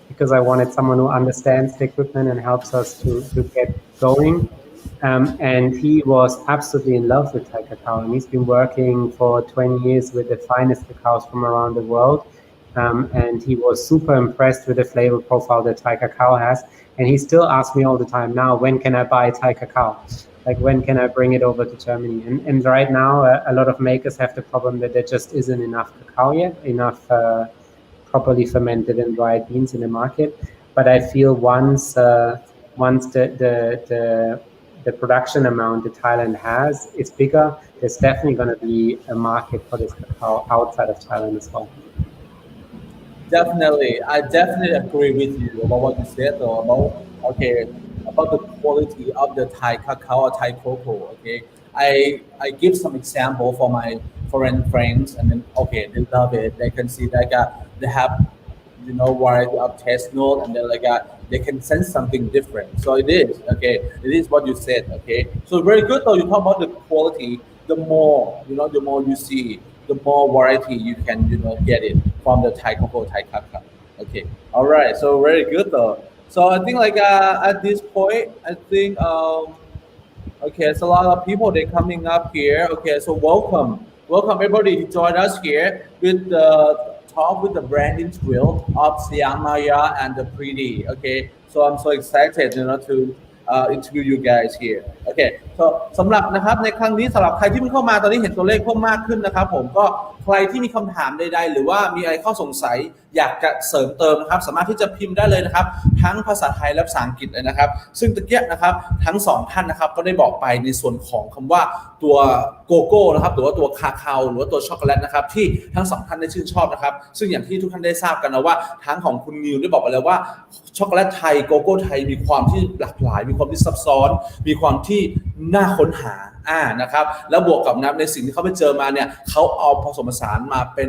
because I wanted someone who understands the equipment and helps us to get going. And he was absolutely in love with Thai cacao, and he's been working for 20 years with the finest cacaos from around the world. And he was super impressed with the flavor profile that Thai cacao has. And he still asks me all the time now, when can I buy Thai cacao? Like, when can I bring it over to Germany? And right now, a lot of makers have the problem that there just isn't enough cacao yet, enough properly fermented and dried beans in the market. But I feel once the production amount that Thailand has is bigger, there's definitely going to be a market for this cacao outside of Thailand as well. Definitely, I definitely agree with you about what you said though, about the quality of the Thai cacao or Thai cocoa. Okay, I give some example for my foreign friends, and then they love it. They can see like they have variety of taste note, and then they can sense something different. So it is what you said. Okay, so very good though. You talk about the quality. The more you see, the more variety you can get it from the Thai cocoa, Thai cacao. Okay, all right. So very good though. So I think at this point, I think it's a lot of people they coming up here. Okay, so welcome everybody to join us here with the talk with the brand interview of Siamaya and the Pridi. Okay, so I'm so excited to interview you guys here. Okay, so สำหรับนะครับในครั้งนี้สำหรับใครที่เพิ่งเข้ามาตอนนี้เห็นตัวเลขเพิ่มมากขึ้นนะครับผมก็ใครที่มีคำถามใดๆหรือว่ามีอะไรข้อสงสัยอยากจะเสริมเติมนะครับสามารถที่จะพิมพ์ได้เลยนะครับทั้งภาษาไทยและภาษาอังกฤษเลยนะครับซึ่งตะเกียบนะครับทั้งสองท่านนะครับก็ได้บอกไปในส่วนของคำว่าตัวโกโก้นะครับหรือว่าตัวคาคาโอหรือว่าตัวช็อกโกแลตนะครับที่ทั้งสองท่านได้ชื่นชอบนะครับซึ่งอย่างที่ทุกท่านได้ทราบกันนะว่าทั้งของคุณนิวได้บอกไปแล้วว่าช็อกโกแลตไทยโกโก้ไทยมีความที่หลากหลายมีความที่ซับซ้อนมีความที่น่าค้นหานะครับแล้วบวกกับในสิ่งที่เขาไปเจอมาเนี่ยเขาเอาผสมผสานมาเป็น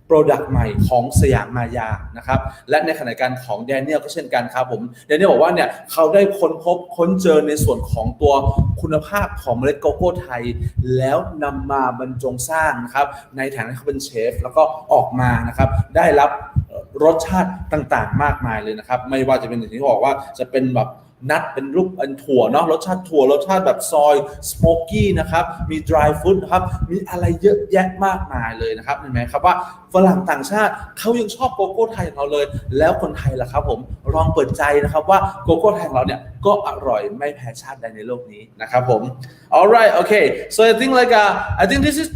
โปรดักต์ใหม่ของสยามมายานะครับและในขณะการของแดเนียลก็เช่นกันครับผมแดเนียลบอกว่าเนี่ยเขาได้ค้นเจอในส่วนของตัวคุณภาพของเมล็ดโกโก้ไทยแล้วนำมาบรรจงสร้างนะครับในฐานะเขาเป็นเชฟแล้วก็ออกมานะครับได้รับรสชาติต่างๆมากมายเลยนะครับไม่ว่าจะเป็นอย่างที่บอกว่าจะเป็นแบบ นัทเป็นรูปเป็นถั่วเนาะรสชาติถั่วรสชาติแบบซอยสโมกกี้นะครับมี dry fruit นะครับมีอะไรเยอะแยะมากมายเลยนะครับเห็นไหมครับว่าฝรั่งต่างชาติเขายังชอบโกโก้ไทยของเราเลยแล้วคนไทยล่ะครับผมลองเปิดใจนะครับว่าโกโก้ไทยของเราเนี่ยก็อร่อยไม่แพ้ชาติใดในโลกนี้นะครับผม alright okay so I think like I think this is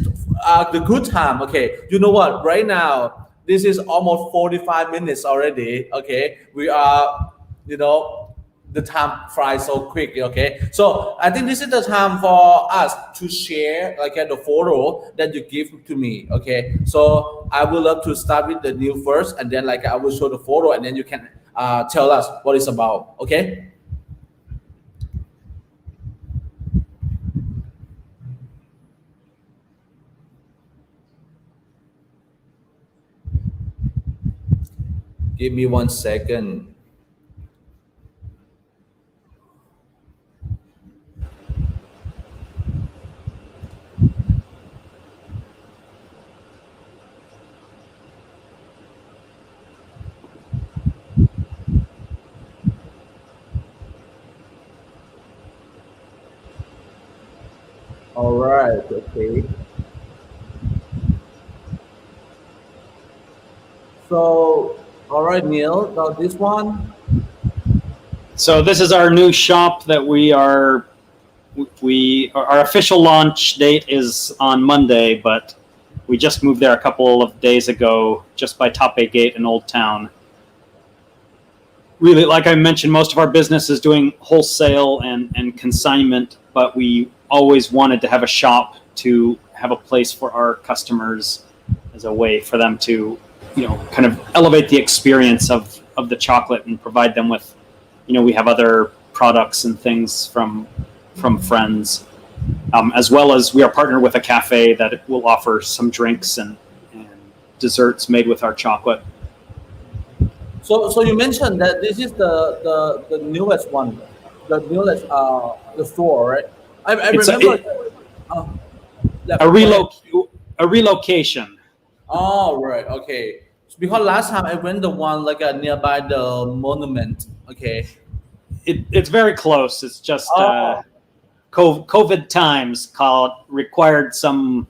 the good time okay you know what right now this is almost 45 minutes already okay we are you know the time flies so quick okay so I think this is the time for us to share like the photo that you give to me okay so I would love to start with the new first and then like I will show the photo and then you can tell us what it's about okay give me 1 second all right okay so all right Neil now this one So this is our new shop that our official launch date is on Monday, but we just moved there a couple of days ago, just by Taipei Gate in Old Town. Really, like I mentioned, most of our business is doing wholesale and consignment, but we always wanted to have a shop to have a place for our customers as a way for them to, kind of elevate the experience of the chocolate and provide them with, we have other products and things from friends, as well as we are partnered with a cafe that will offer some drinks and desserts made with our chocolate. So you mentioned that this is the newest one, the newest the store, right? I remember a relocation. Oh right, okay. Because last time I went the one like nearby the monument. Okay. It's very close. It's just COVID times required some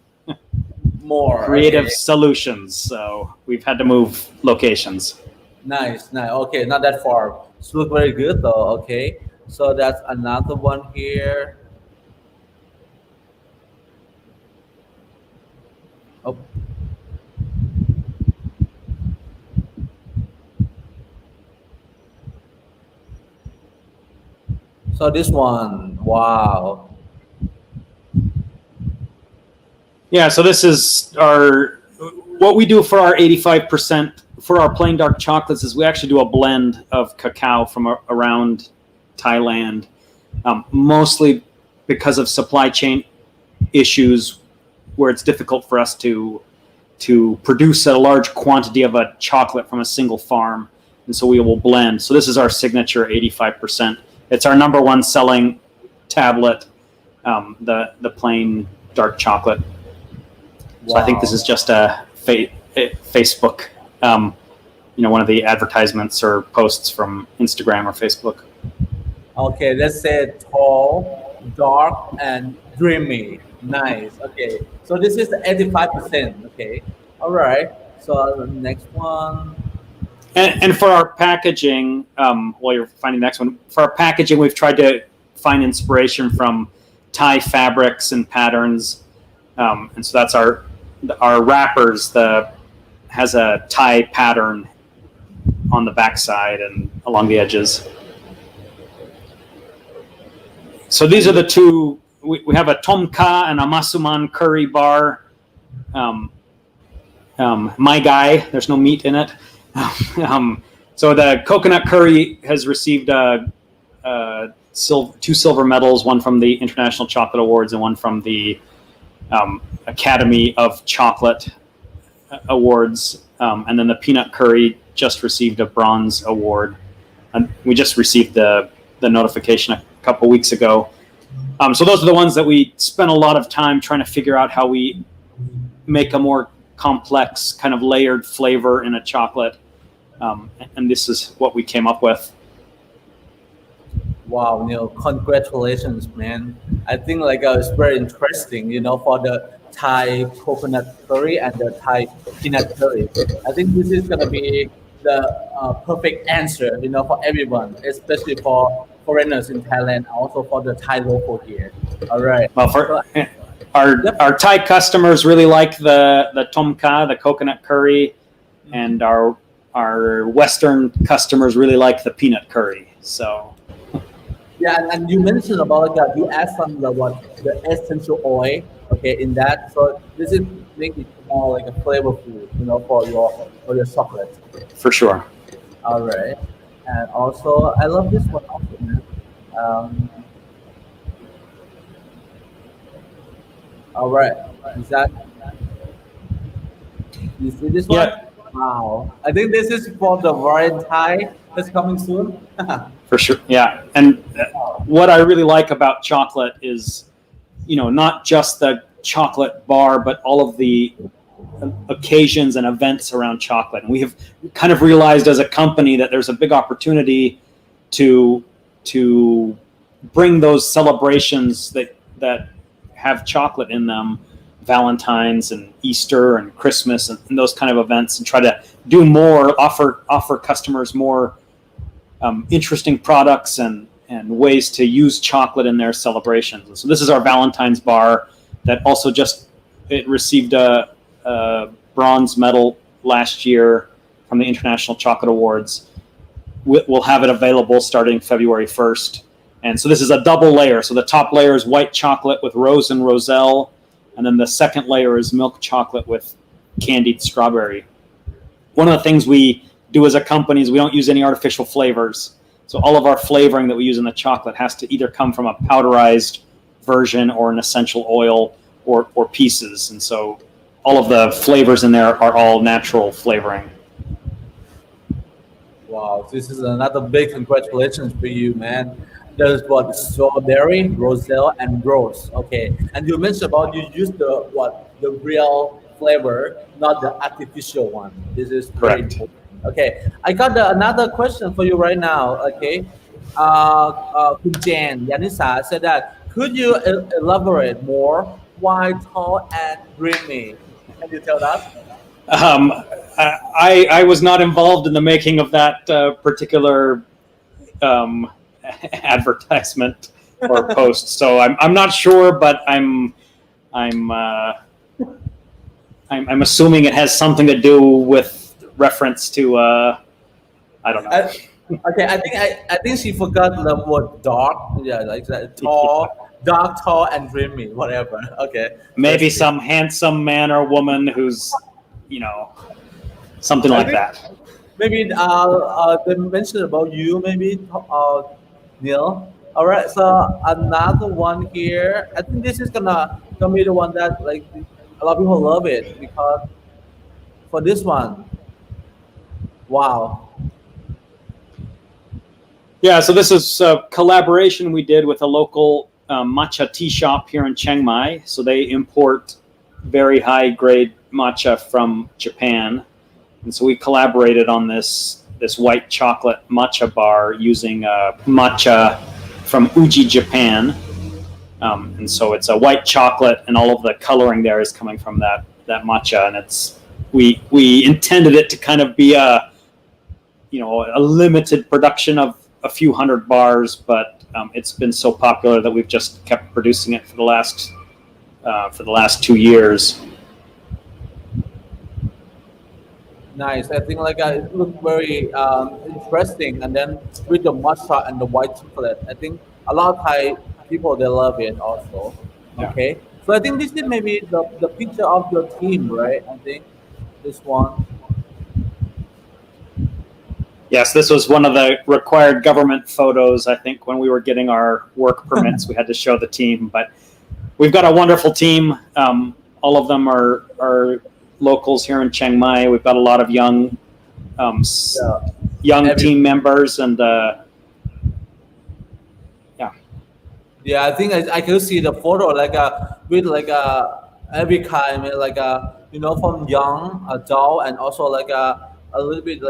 more creative solutions, so we've had to move locations. Nice. Okay, not that far. It's look very good though. Okay, so that's another one here. Oh. So this one, wow. Yeah, so this is what we do for our 85%, for our plain dark chocolates is we actually do a blend of cacao from around Thailand, mostly because of supply chain issues where it's difficult for us to produce a large quantity of a chocolate from a single farm. And so we will blend. So this is our signature 85%. It's our number one selling tablet, the plain dark chocolate. So I think this is just a Facebook, one of the advertisements or posts from Instagram or Facebook. Okay, let's say tall, dark, and dreamy. Nice. Okay, so this is 85%. Okay, all right. So the next one. And for our packaging, while you're finding the next one, for our packaging, we've tried to find inspiration from Thai fabrics and patterns, and so that's our wrappers. Has a Thai pattern on the backside and along the edges. So these are the two. We have a Tom Kha and a Masuman curry bar. My guy, there's no meat in it. So the coconut curry has received two silver medals, one from the International Chocolate Awards and one from the Academy of Chocolate Awards. And then the peanut curry just received a bronze award. And we just received the notification a couple weeks ago. So those are the ones that we spent a lot of time trying to figure out how we make a more complex kind of layered flavor in a chocolate. And this is what we came up with. Wow, Neil, congratulations, man. I think it's very interesting, for the Thai coconut curry and the Thai peanut curry. I think this is gonna be the perfect answer, for everyone, especially for foreigners in Thailand, also for the Thai local here. All right. Well, So, yep. our Thai customers really like the tom kha, the coconut curry, and our Western customers really like the peanut curry. So Yeah, and you mentioned about you add some the essential oil, okay, in that. So this is make it more like a flavorful, for your chocolate. for sure. All right, and also I love this one also, man. Um, all right, is that you see this one? Yeah. Wow, I think this is for the Valentine that's coming soon. For sure, yeah. And what I really like about chocolate is, not just the chocolate bar, but all of the occasions and events around chocolate. And we have kind of realized as a company that there's a big opportunity to bring those celebrations that have chocolate in them, Valentine's and Easter and Christmas and those kind of events, and try to do more, offer customers more interesting products and ways to use chocolate in their celebrations. And so this is our Valentine's bar that also it received a bronze medal last year from the International Chocolate Awards. We'll have it available starting February 1st. And so this is a double layer. So the top layer is white chocolate with rose and roselle. And then the second layer is milk chocolate with candied strawberry. One of the things we do as a company is we don't use any artificial flavors. So all of our flavoring that we use in the chocolate has to either come from a powderized version or an essential oil or pieces. And so all of the flavors in there are all natural flavoring. Wow, this is another big congratulations for you, man. There's strawberry, roselle, and rose. Okay, and you mentioned about you use the real flavor, not the artificial one. This is very Correct. important. Okay, I got another question for you right now. Okay, Kun Jan Yanisa said that could you elaborate more? Why tall and dreamy? Can you tell us? I was not involved in the making of that particular advertisement or post, so I'm not sure, but I'm assuming it has something to do with reference to I don't know. Okay, I think she forgot the word dark. Yeah, like that tall, dark, tall, and dreamy. Whatever. Okay. Maybe some handsome man or woman who's something I like think that. maybe they mentioned about you. Maybe Neil. All right. So another one here. I think this is gonna be the one that like a lot of people love it because for this one, wow. Yeah, so this is a collaboration we did with a local matcha tea shop here in Chiang Mai. So they import very high grade matcha from Japan. And so we collaborated on this white chocolate matcha bar using matcha from Uji, Japan. And so it's a white chocolate and all of the coloring there is coming from that matcha. And we intended it to kind of be a limited production of a few hundred bars, but it's been so popular that we've just kept producing it for the last 2 years. Nice. I think it looked very interesting, and then with the matcha and the white chocolate, I think a lot of Thai people they love it also. Yeah. Okay, so I think this is maybe the picture of your team, right? I think this one. Yes, this was one of the required government photos. I think when we were getting our work permits, we had to show the team. But we've got a wonderful team. All of them are locals here in Chiang Mai. We've got a lot of young team members, and Yeah, I think I can see the photo with every kind, from young adult and also a little bit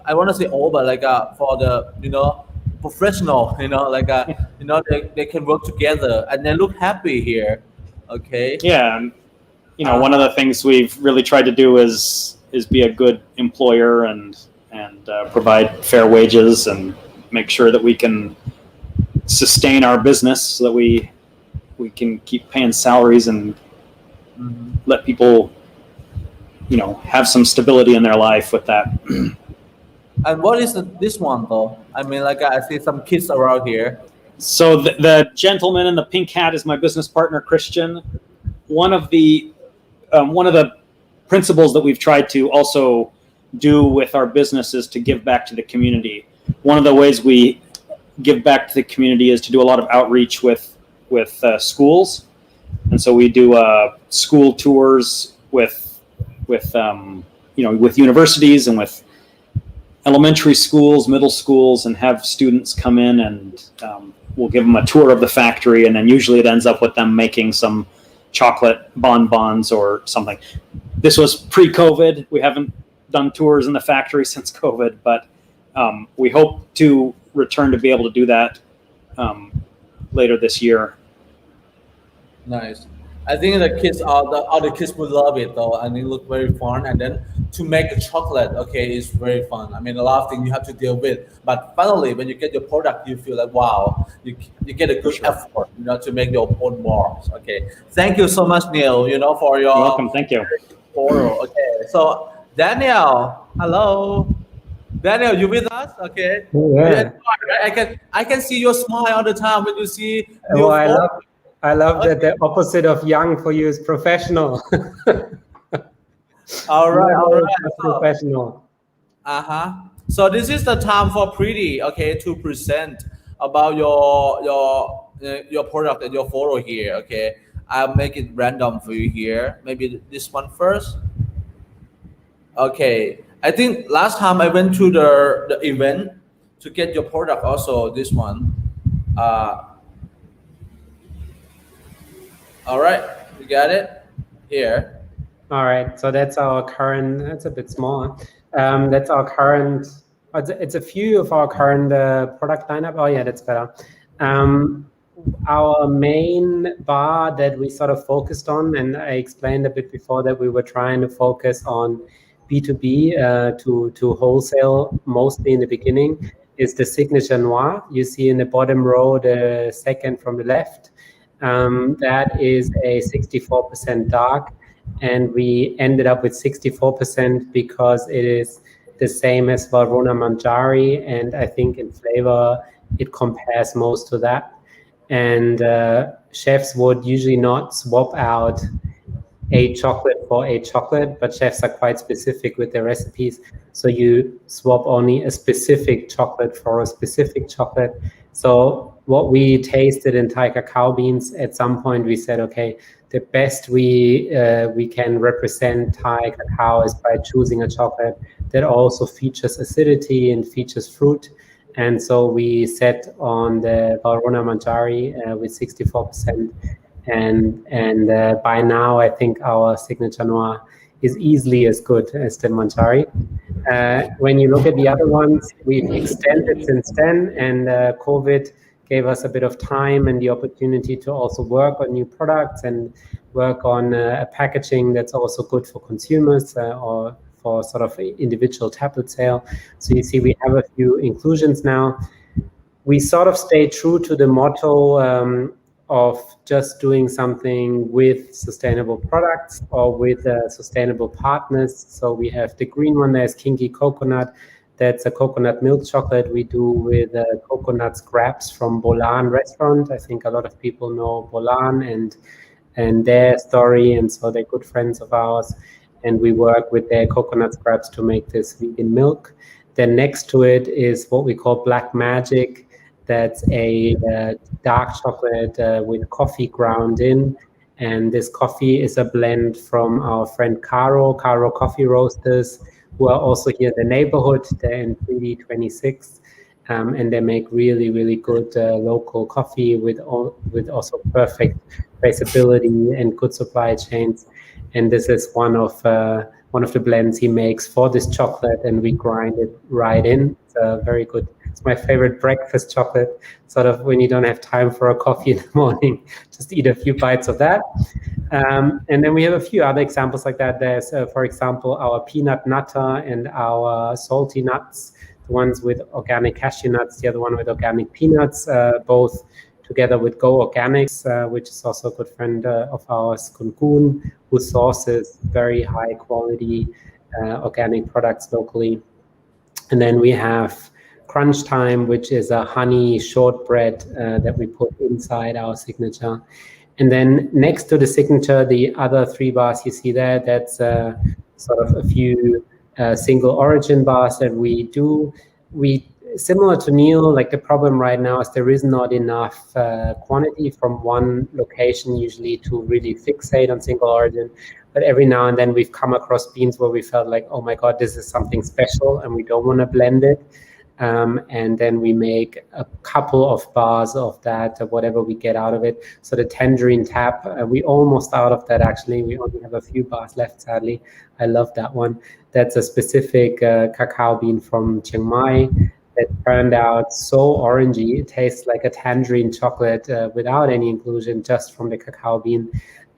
I want to say old, but for the professional, they can work together and they look happy here. Okay. Yeah, and one of the things we've really tried to do is be a good employer and provide fair wages and make sure that we can sustain our business so that we can keep paying salaries and let people have some stability in their life with that. And what is this one though? I mean, I see some kids around here. So the gentleman in the pink hat is my business partner, Christian. One of the principles that we've tried to also do with our business is to give back to the community. One of the ways we give back to the community is to do a lot of outreach with schools, and so we do school tours with universities and with elementary schools, middle schools, and have students come in and we'll give them a tour of the factory, and then usually it ends up with them making some chocolate bonbons or something. This was pre-COVID. We haven't done tours in the factory since COVID, but we hope to return to be able to do that later this year. Nice. I think the kids all the kids would love it though, and it look very fun. And then to make the chocolate, okay, is very fun. I mean, a lot of things you have to deal with, but finally, when you get your product, you feel like wow, you get a good effort, to make your own bars. Okay, thank you so much, Neil. For your You're welcome. Thank you. Photo. Okay, so Daniel, hello. Daniel, you with us? Okay. Yeah. I can see your smile all the time when you see. I love that the opposite of young for you is professional. All right. Professional. So this is the time for Pridi, okay, to present about your product and your photo here. Okay, I'll make it random for you here. Maybe this one first. Okay, I think last time I went to the event to get your product. Also, this one. All right, you got it here. All right, so that's our current. That's a bit small. That's our current. It's a few of our current product lineup. Oh yeah, that's better. Our main bar that we sort of focused on, and I explained a bit before that we were trying to focus on B2B to wholesale mostly in the beginning, is the Signature Noir. You see in the bottom row, the second from the left. That is a 64% dark, and we ended up with 64% because it is the same as Valrhona Manjari, and I think in flavor it compares most to that. And chefs would usually not swap out a chocolate for a chocolate, but chefs are quite specific with their recipes. So you swap only a specific chocolate for a specific chocolate. So what we tasted in Thai cacao beans, at some point we said, okay, the best we can represent Thai cacao is by choosing a chocolate that also features acidity and features fruit. And so we set on the Valrhona Manjari with 64%. And by now, I think our Signature Noir is easily as good as the Manjari. When you look at the other ones, we've extended since then, and COVID gave us a bit of time and the opportunity to also work on new products and work on a packaging that's also good for consumers or for sort of individual tablet sale. So you see we have a few inclusions now. We sort of stay true to the motto of just doing something with sustainable products or with sustainable partners. So we have the green one, there's Kinky Coconut. That's a coconut milk chocolate we do with coconut scraps from Bolan restaurant. I think a lot of people know Bolan and their story, and so they're good friends of ours. And we work with their coconut scraps to make this vegan milk. Then next to it is what we call Black Magic. That's a dark chocolate with coffee ground in. And this coffee is a blend from our friend Caro Coffee Roasters, who are also here in the neighborhood. They're in Pridi 26. And they make really, really good local coffee with also perfect traceability and good supply chains. And this is one of the blends he makes for this chocolate, and we grind it right in. It's very good. It's my favorite breakfast chocolate, sort of when you don't have time for a coffee in the morning, just eat a few bites of that. And then we have a few other examples like that. There's, for example, our peanut nutter and our salty nuts, the ones with organic cashew nuts, the other one with organic peanuts, both together with Go Organics, which is also a good friend of ours, Kun, who sources very high quality organic products locally. And then we have Crunch Time, which is a honey shortbread that we put inside our signature. And then next to the signature, the other 3 bars you see there, that's sort of a few single origin bars that we do. Similar to Neil, like the problem right now is there is not enough quantity from one location usually to really fixate on single origin. But every now and then we've come across beans where we felt like, oh my God, this is something special and we don't want to blend it. And then we make a couple of bars of that, whatever we get out of it. So the tangerine tap, we almost out of that actually. We only have a few bars left, sadly. I love that one. That's a specific cacao bean from Chiang Mai that turned out so orangey. It tastes like a tangerine chocolate without any inclusion, just from the cacao bean.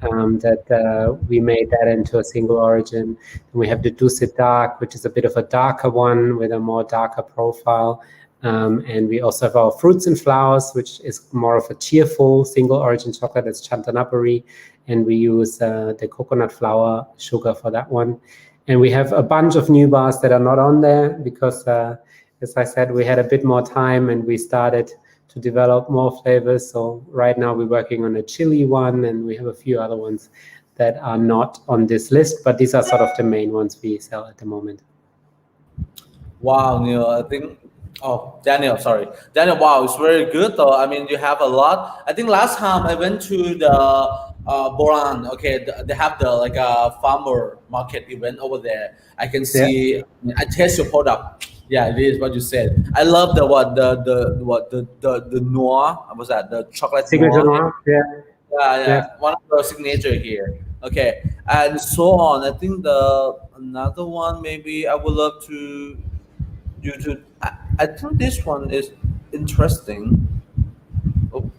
That we made that into a single origin. And we have the Dusit Dark, which is a bit of a darker one with a more darker profile. And we also have our Fruits and Flowers, which is more of a cheerful single origin chocolate. That's Chantanapuri. And we use the coconut flour sugar for that one. And we have a bunch of new bars that are not on there because, as I said, we had a bit more time and we started to develop more flavors. So right now we're working on a chili one, and we have a few other ones that are not on this list, but these are sort of the main ones we sell at the moment. Wow, Neil, I think, Daniel, wow, it's very good though. I mean, you have a lot. I think last time I went to the Boran, okay, they have the like a farmer market event over there. I can see, I taste your product. Yeah, it is what you said. I love the noir. What's that? The chocolate signature noir. Yeah. One of the signature here. Okay, and so on. I think another one maybe I would love to you to. I think this one is interesting. Oh.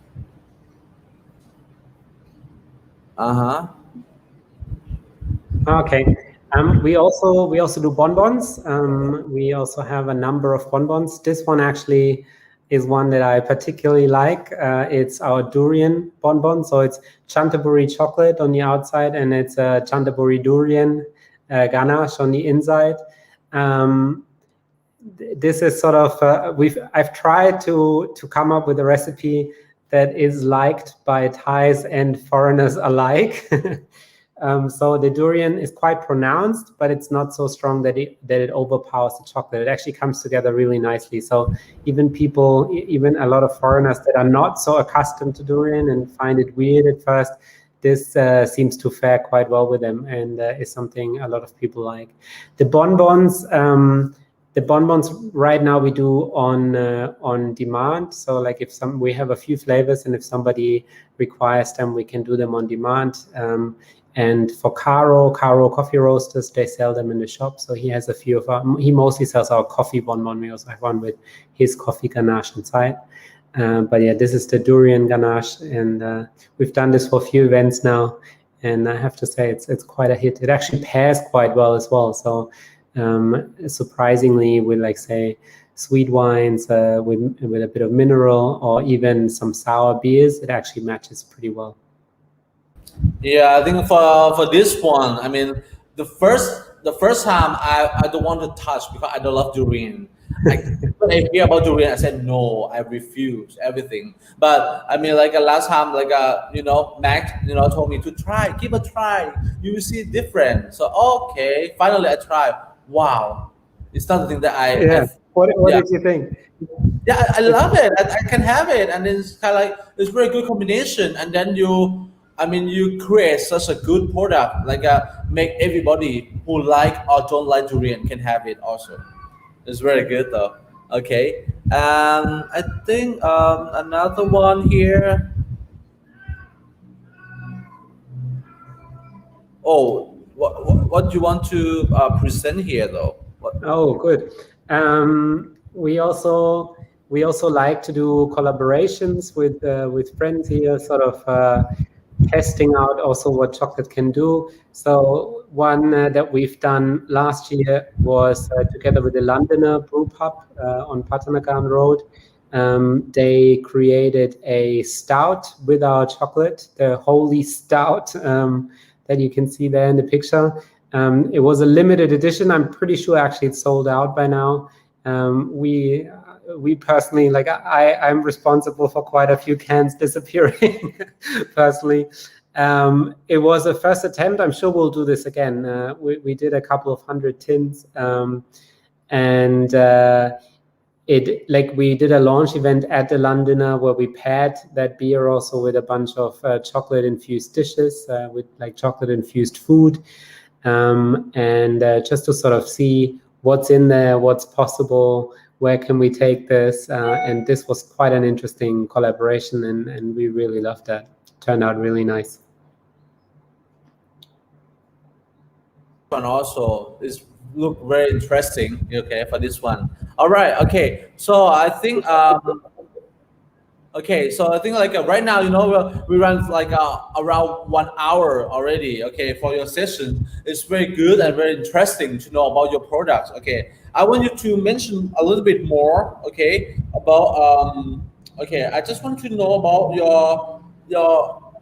Okay. We also do bonbons. We also have a number of bonbons. This one actually is one that I particularly like. It's our durian bonbon. So it's Chantaburi chocolate on the outside, and it's Chantaburi durian ganache on the inside. This is sort of I've tried to come up with a recipe that is liked by Thais and foreigners alike. So the durian is quite pronounced, but it's not so strong that it overpowers the chocolate. It actually comes together really nicely. So even a lot of foreigners that are not so accustomed to durian and find it weird at first, this seems to fare quite well with them, and is something a lot of people like. The bonbons right now we do on demand. So like we have a few flavors, and if somebody requires them, we can do them on demand. And for Caro Coffee Roasters, they sell them in the shop. So he has a few of he mostly sells our coffee bonbon. We also have one with his coffee ganache inside. But yeah, this is the durian ganache, and we've done this for a few events now. And I have to say, it's quite a hit. It actually pairs quite well as well. So surprisingly, with like say sweet wines with a bit of mineral or even some sour beers, it actually matches pretty well. Yeah, I think for this one, I mean, the first time I don't want to touch because I don't love durian. When I hear about durian, I said no, I refuse everything. But I mean, like last time, like Max, told me to try, give a try. You will see different. So okay, finally I tried. Wow, it's something that What did you think? Yeah, I love it. I can have it, and it's kind of like it's very good combination. And then you create such a good product, like make everybody who like or don't like durian can have it also. It's very good though. Okay, I think another one here. Oh, what do you want to present here though? Oh, good. we also like to do collaborations with friends here, sort of testing out also what chocolate can do. So one that we've done last year was together with the Londoner Brew Pub on Patanagan Road. They created a stout with our chocolate, the Holy Stout that you can see there in the picture. It was a limited edition. I'm pretty sure actually it's sold out by now. We personally, like I'm responsible for quite a few cans disappearing personally. It was a first attempt. I'm sure we'll do this again. We did a couple of 100 tins, and we did a launch event at the Londoner where we paired that beer also with a bunch of chocolate infused dishes with like chocolate infused food, and just to sort of see what's in there, what's possible, where can we take this, and this was quite an interesting collaboration, and we really loved that. Turned out really nice. One also is look very interesting. Okay, for this one. All right. Okay. So I think okay, so I think like right now, we run like around 1 hour already. Okay, for your session, it's very good and very interesting to know about your products. Okay, I want you to mention a little bit more. Okay, about okay, I just want to know about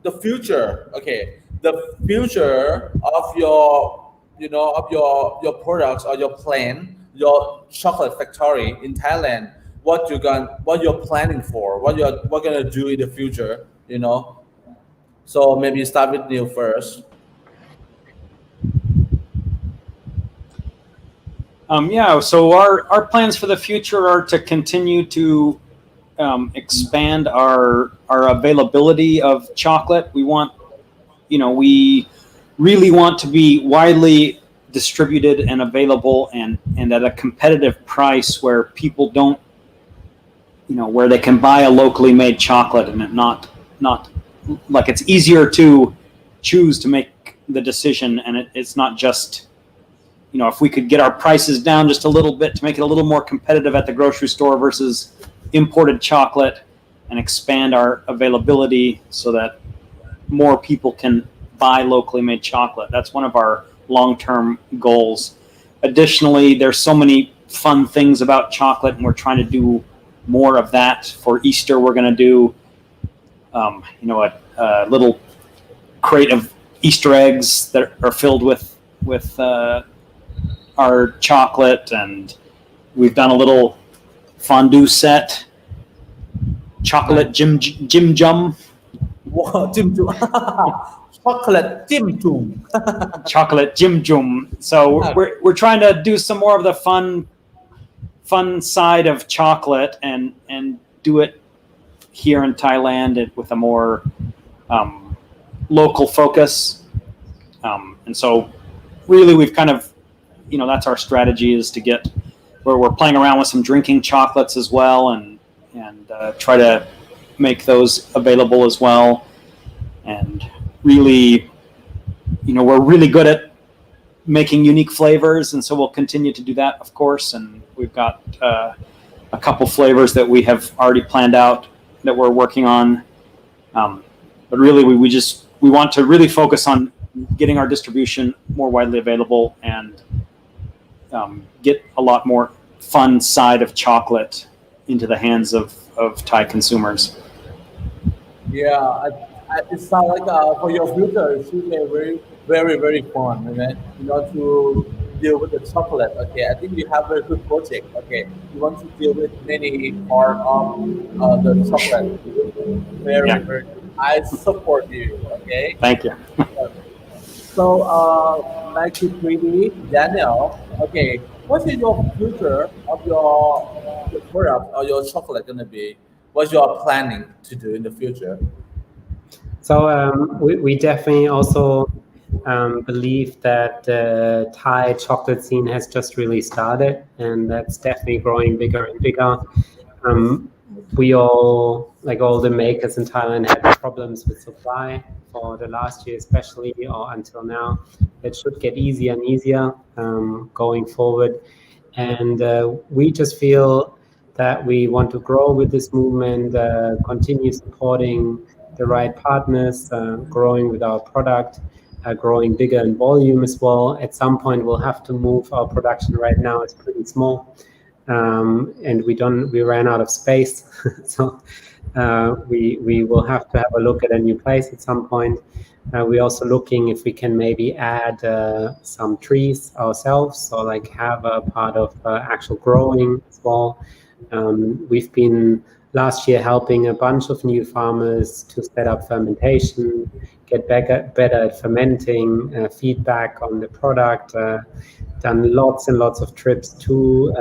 the future. Okay, the future of your of your products or your plan, your chocolate factory in Thailand. What you're planning for, what gonna do in the future, So maybe start with Neil first. So our plans for the future are to continue to expand our availability of chocolate. We want, we really want to be widely distributed and available and at a competitive price where people don't, where they can buy a locally made chocolate and it not like it's easier to choose to make the decision, and it's not just, if we could get our prices down just a little bit to make it a little more competitive at the grocery store versus imported chocolate, and expand our availability so that more people can buy locally made chocolate. That's one of our long-term goals. Additionally, there's so many fun things about chocolate, and we're trying to do more of that. For Easter, we're going to do, a little crate of Easter eggs that are filled with our chocolate, and we've done a little fondue set, chocolate Jim Jum. Wow, Jim Jum. Chocolate Jim Jum. Chocolate Jim Jum. So we're trying to do some more of the fun side of chocolate and do it here in Thailand with a more local focus. And so really we've kind of, that's our strategy, is to get where we're playing around with some drinking chocolates as well, and try to make those available as well. And really, we're really good at making unique flavors, and so we'll continue to do that, of course. And we've got a couple flavors that we have already planned out that we're working on. But really, we want to really focus on getting our distribution more widely available and get a lot more fun side of chocolate into the hands of Thai consumers. Yeah, it sounds like for your future, it's really very, very, very fun, to deal with the chocolate. Okay, I think you have a very good project. Okay, you want to deal with many part of the chocolate. Very, very good. I support you. Okay. Thank you. So, back to Pridi, Daniel. Okay, what is your future of your product or your chocolate gonna be? What you are planning to do in the future? So we definitely also believe that the Thai chocolate scene has just really started, and that's definitely growing bigger and bigger. We all, like all the makers in Thailand, had problems with supply for the last year especially, or until now. It should get easier and easier going forward. And we just feel that we want to grow with this movement, continue supporting the right partners, growing with our product, growing bigger in volume as well. At some point, we'll have to move our production. Right now, it's pretty small, and we ran out of space, so we will have to have a look at a new place at some point. We're also looking if we can maybe add some trees ourselves, so like have a part of actual growing as well. We've been last year helping a bunch of new farmers to set up fermentation, get better at fermenting, feedback on the product, done lots and lots of trips to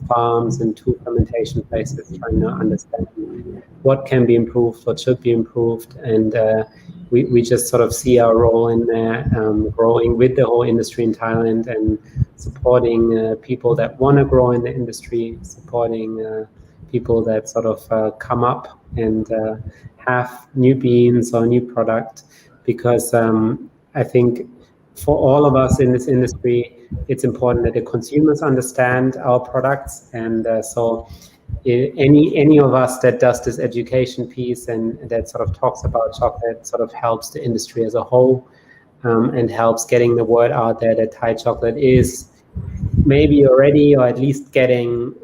farms and to fermentation places, trying to understand what can be improved, what should be improved, and we just sort of see our role in there, growing with the whole industry in Thailand and supporting people that want to grow in the industry, supporting people that sort of come up and have new beans or new product, because I think for all of us in this industry, it's important that the consumers understand our products, and so any of us that does this education piece and that sort of talks about chocolate sort of helps the industry as a whole, and helps getting the word out there that Thai chocolate is maybe already or at least getting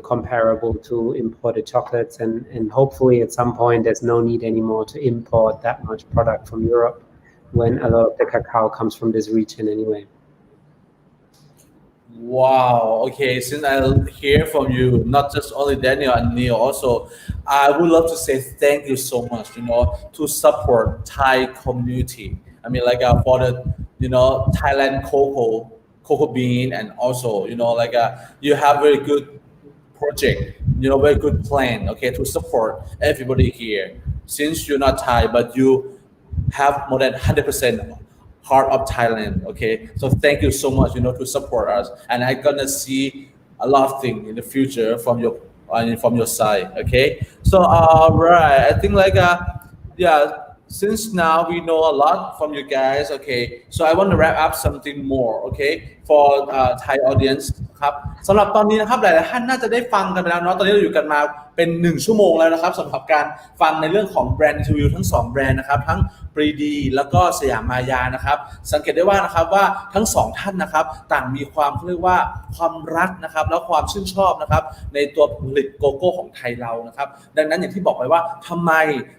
comparable to imported chocolates, and hopefully at some point there's no need anymore to import that much product from Europe when a lot of the cacao comes from this region anyway. Wow. Okay. Since I hear from you, not just only Daniel and Neil, also, I would love to say thank you so much. To support Thai community. I mean, like for the Thailand cocoa bean, and also you have very good project, very good plan. Okay, to support everybody here. Since you're not Thai, but you have more than 100% heart of Thailand. Okay, so thank you so much, to support us, and I'm gonna see a lot of things in the future from your side. Okay, so right, I think since now we know a lot from you guys. Okay, so I want to wrap up something more. Okay, for Thai audience ครับสำหรับตอนนี้นะครับหลายๆท่านน่าจะได้ฟังกันไปแล้วเนาะตอนนี้เราอยู่กันมาเป็น1ชั่วโมงแล้วนะครับสำหรับการฟังในเรื่องของแบรนด์อินเทอร์วิวทั้ง2แบรนด์นะครับทั้ง Pridi แล้วก็สยามมายานะครับสังเกตได้ว่านะครับว่าทั้ง2ท่านนะครับต่างมีความเรียกว่าความรักนะครับแล้วความชื่นชอบนะครับในตัวผลิตโกโก้ของไทยเรานะครับดังนั้นอย่างที่บอกไปว่าทำไม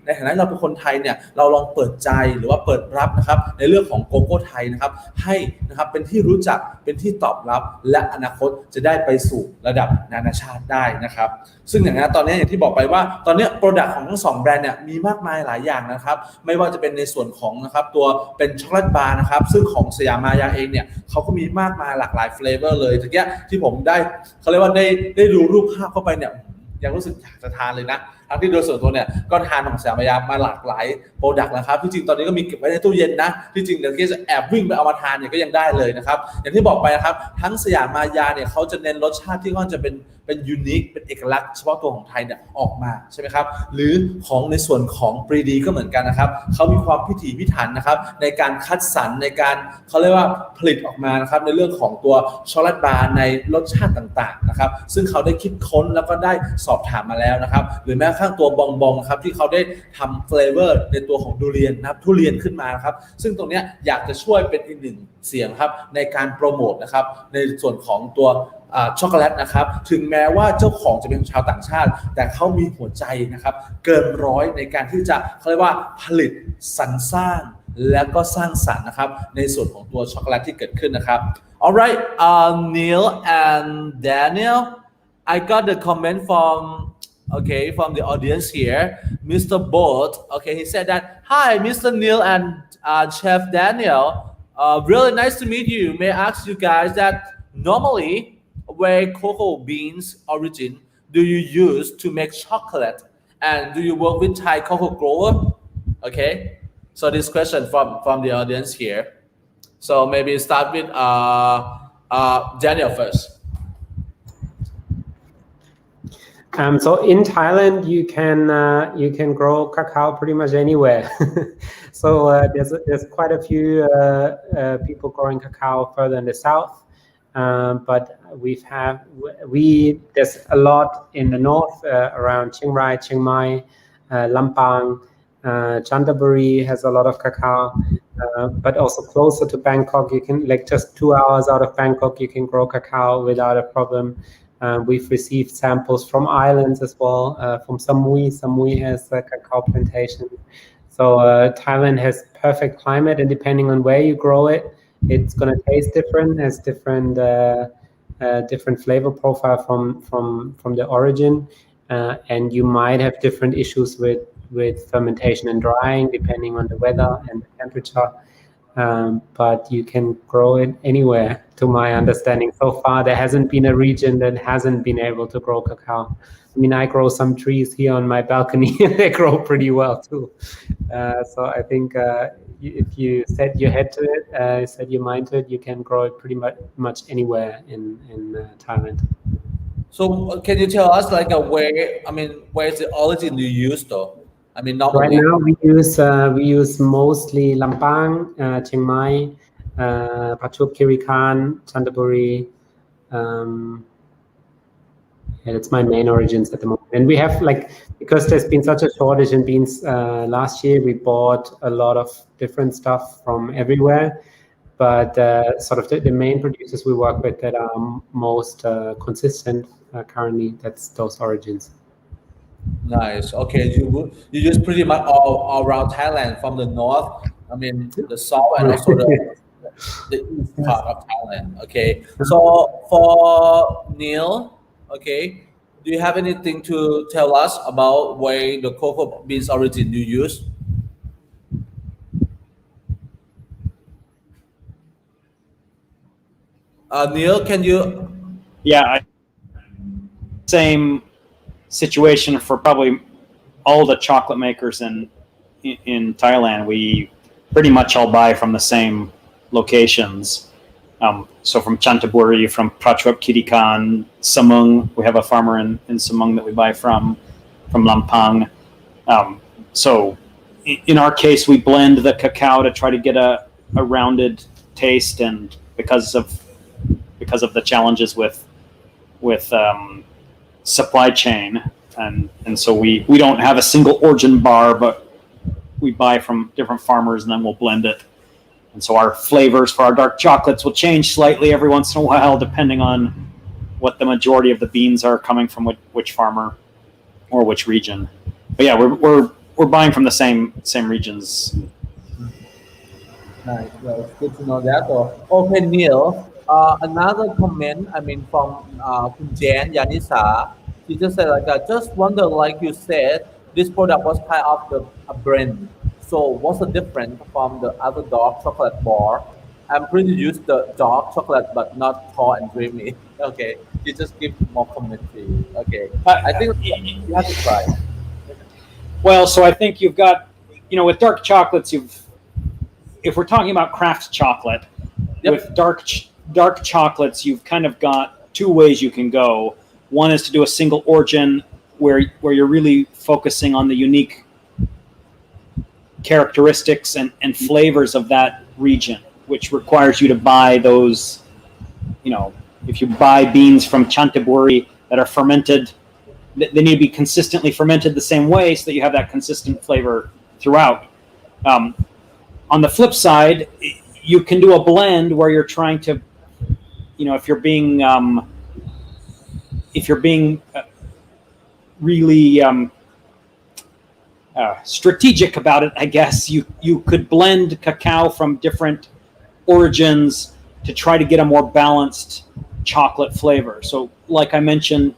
ในฐานะเราเป็นคนไทยเนี่ยเราลองเปิดใจหรือว่าเปิดรับนะครับในเรื่องของโกโก้ไทยนะครับให้นะครับเป็นที่รู้จักเป็นที่ตอบรับและอนาคตจะได้ไปสู่ระดับนานาชาติได้นะครับซึ่งอย่างนั้นตอนนี้อย่างที่บอกไปว่าตอนนี้โปรดักต์ของทั้ง2แบรนด์เนี่ยมีมากมายหลายอย่างนะครับไม่ว่าจะเป็นในส่วนของนะครับตัวเป็นช็อกโกแลตบาร์นะครับซึ่งของสยามมายาเองเนี่ยเขาก็มีมากมายหลากหลายเฟลเวอร์เลยตะกี้ที่ผมได้เขาเรียกว่าได้ดูรูปภาพเข้าไปเนี่ยยังรู้สึกอยากจะทานเลยนะทั้งที่โดยส่วนตัวเนี่ยก็ทานของสยามมายามาหลากหลายโปรดักต์นะครับที่จริงตอนนี้ก็มีเก็บไว้ในตู้เย็นนะที่จริงเดี๋ยวจะแอบวิ่งไปเอามาทานเนี่ยก็ยังได้เลยนะครับอย่างที่บอกไปนะครับทั้งสยามมายาเนี่ยเขาจะเน้นรสชาติที่ค่อนข้างจะเป็นยูนิคเป็นเอกลักษณ์เฉพาะตัวของไทยเนี่ยออกมาใช่ไหมครับหรือของในส่วนของ Pridi ก็เหมือนกันนะครับเขามีความพิถีพิถันนะครับในการคัดสรรในการเขาเรียกว่าผลิตออกมานะครับในเรื่องของตัวช็อกโกแลตบาร์ในรสชาติต่างๆนะครับซึ่งเขาได้คิดค้นแล้วก็ได้สอบถามมาแล้วนะครับหรือแม้กระทั่งตัวบองๆครับที่เขาได้ทำเฟลเวอร์ในตัวของทุเรียนนะครับทุเรียนขึ้นมานะครับซึ่งตรงนี้อยากจะช่วยเป็นอีกหนึ่งเสียงครับในการโปรโมทนะครับในส่วนของตัวช็อกโกแลตนะครับถึงแม้ว่าเจ้าของจะเป็นชาวต่างชาติแต่เขามีหัวใจนะครับเกินร้อยในการที่จะเขาเรียกว่าผลิตสรรสร้างและก็สร้างสรรค์นะครับในส่วนของตัวช็อกโกแลตที่เกิดขึ้นนะครับ Alright, Neil and Daniel, I got the comment from the audience here, Mr. Bolt. Okay, he said that, hi, Mr. Neil and Chef Daniel. Really nice to meet you. May I ask you guys that normally, where cocoa beans origin do you use to make chocolate, and do you work with Thai cocoa grower? Okay, so this question from the audience here. So maybe start with Daniel first. So in Thailand, you can grow cacao pretty much anywhere. So there's quite a few people growing cacao further in the south. but there's a lot in the north around Chiang Rai, Chiang Mai, Lampang, Chanthaburi has a lot of cacao, but also closer to Bangkok, you can just 2 hours out of Bangkok, you can grow cacao without a problem. We've received samples from islands as well, from Samui. Samui has a cacao plantation. So Thailand has perfect climate, and depending on where you grow it, it's going to taste different, has different flavor profile from the origin, and you might have different issues with fermentation and drying depending on the weather and the temperature. But you can grow it anywhere, to my understanding. So far, there hasn't been a region that hasn't been able to grow cacao. I mean, I grow some trees here on my balcony, and they grow pretty well too. So I think if you set your head to it, set your mind to it, you can grow it pretty much anywhere in Thailand. So can you tell us like where's the origin you use though? I mean, normally. Right now we use mostly Lampang, Chiang Mai, Prachuap Khiri Khan, Chanthaburi. Yeah, that's my main origins at the moment. And we have because there's been such a shortage in beans last year, we bought a lot of different stuff from everywhere. But sort of the main producers we work with that are most consistent currently, that's those origins. Nice. Okay, you use pretty much all around Thailand, from the north, I mean the south, and also the east part of Thailand. Okay. So for Neil, okay, do you have anything to tell us about where the cocoa beans origin you use? Neil, can you? Yeah, same situation for probably all the chocolate makers in Thailand. We pretty much all buy from the same locations. So from Chanthaburi, from Prachuap Khiri Khan, Samung, we have a farmer in Samung that we buy from Lampang. So in our case, we blend the cacao to try to get a rounded taste, and because of the challenges with supply chain, and so we don't have a single origin bar, but we buy from different farmers and then we'll blend it. And so our flavors for our dark chocolates will change slightly every once in a while depending on what the majority of the beans are coming from, which farmer or which region. But yeah, we're buying from the same regions. Nice. Well, it's good to know that. Okay, Neil. Another comment, I mean, from Jan Yanisa, she just said, I just wonder, like you said, this product was kind of a blend. So what's the difference from the other dark chocolate bar? I'm pretty used to dark chocolate, but not tall and creamy. Okay, you just give more commentary. Okay, I think you have to try. Well, so I think you've got, with dark chocolates, if we're talking about craft chocolate, yep. With dark chocolates, you've kind of got two ways you can go. One is to do a single origin where you're really focusing on the unique characteristics and flavors of that region, which requires you to buy those, if you buy beans from Chanthaburi that are fermented, they need to be consistently fermented the same way so that you have that consistent flavor throughout. On the flip side, you can do a blend where you're trying to, if you're being really strategic about it, I guess you could blend cacao from different origins to try to get a more balanced chocolate flavor. So like I mentioned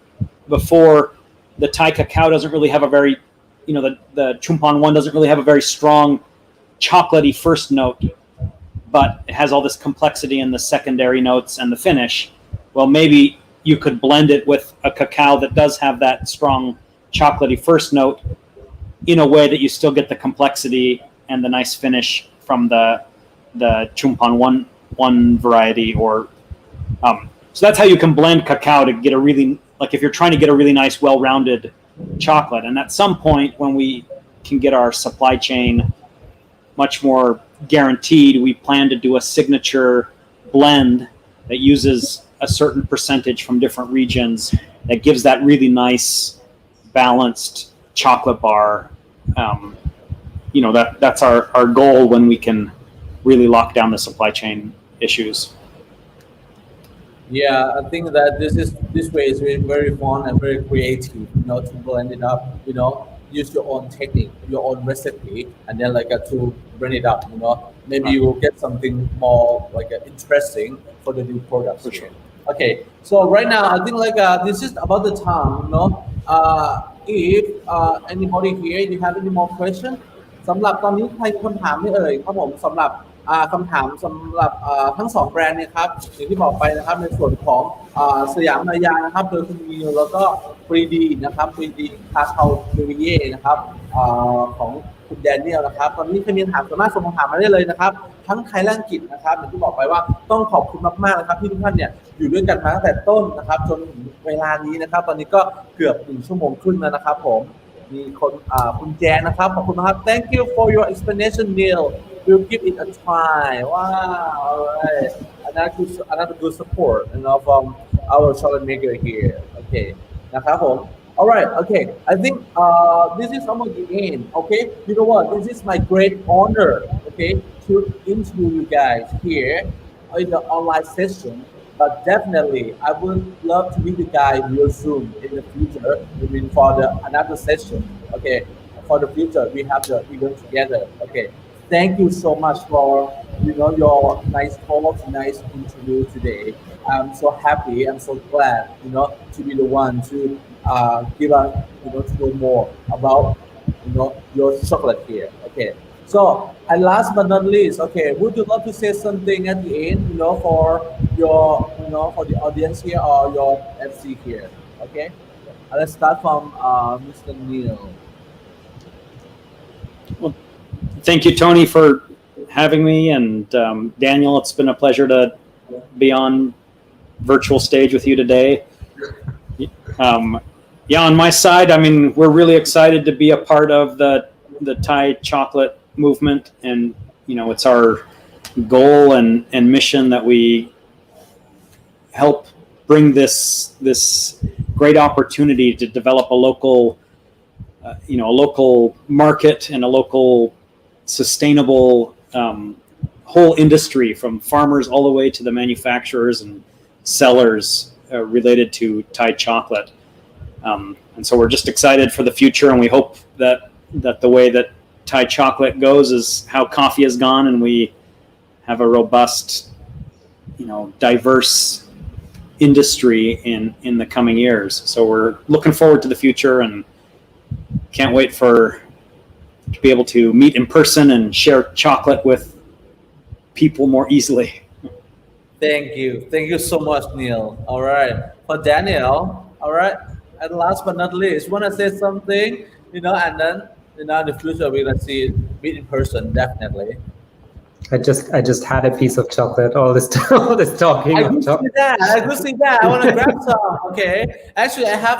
before, the Thai cacao doesn't really have a very, the Chumpan one doesn't really have a very strong chocolatey first note, but it has all this complexity in the secondary notes and the finish. Well, maybe you could blend it with a cacao that does have that strong chocolatey first note in a way that you still get the complexity and the nice finish from the Chumpan one variety, or so that's how you can blend cacao to get a really, like if you're trying to get a really nice, well-rounded chocolate. And at some point when we can get our supply chain much more guaranteed, we plan to do a signature blend that uses a certain percentage from different regions that gives that really nice balanced chocolate bar. That's our goal when we can really lock down the supply chain issues. Yeah, I think that this way is very, very fun and very creative, to blend it up, use your own technique, your own recipe, and then to blend it up, maybe you will get something more interesting for the new products. For sure. Okay, so right now I think this is about the time, if anybody here you have any more question สำหรับตอนนี้ใครมีคำถามไหมเอ่ยครับผมสำหรับคำถามสำหรับทั้งสองแบรนด์เนี่ยครับอย่างที่บอกไปนะครับในส่วนของสยามมายานะครับโดยคุณมิวแล้วก็ Pridi นะครับ Pridi CacaoFevier นะครับของคุณแดเนียลนะครับตอนนี้ใครมีคำถามสามารถส่งคำถามมาได้เลยนะครับทั้งไทยและอังกฤษนะครับอย่างที่บอกไปว่าต้องขอบคุณมากๆนะครับที่ทุกท่านเนี่ยอยู่ด้วยกันมาตั้งแต่ต้นนะครับจนถึงเวลานี้นะครับตอนนี้ก็เกือบ1 ชั่วโมงครึ่งแล้วนะครับผมมีคนคุณแจนนะครับขอบคุณนะครับ Thank you for your explanation Neil we'll give it a try wow alright another good support from our chocolate maker here okay นะครับผมalright okay I think this is almost the end okay you know what this is my great honor okay to interview you guys here in the online session but definitely I would love to meet you guys real soon in the future maybe for another session okay for the future we have the event together okay thank you so much for your nice talk nice interview today I'm so happy I'm so glad to be the one to give us to know more about your chocolate here okay so and last but not least okay would you love to say something at the end for your for the audience here or your FC here okay let's start from Mr. Neil. Well, thank you Tony for having me and Daniel it's been a pleasure to be on virtual stage with you today. Yeah, on my side, I mean, we're really excited to be a part of the Thai chocolate movement, and it's our goal and mission that we help bring this great opportunity to develop a local, a local market and a local sustainable whole industry from farmers all the way to the manufacturers and sellers related to Thai chocolate. And so we're just excited for the future, and we hope that the way that Thai chocolate goes is how coffee has gone, and we have a robust, diverse industry in the coming years. So we're looking forward to the future and can't wait to be able to meet in person and share chocolate with people more easily. Thank you so much Neil. All right, for Daniel, all right, and last but not least, want to say something, and then in the future we're gonna meet in person definitely. I just had a piece of chocolate. All this talking. I could see that. I want to grab some. Okay. Actually, I have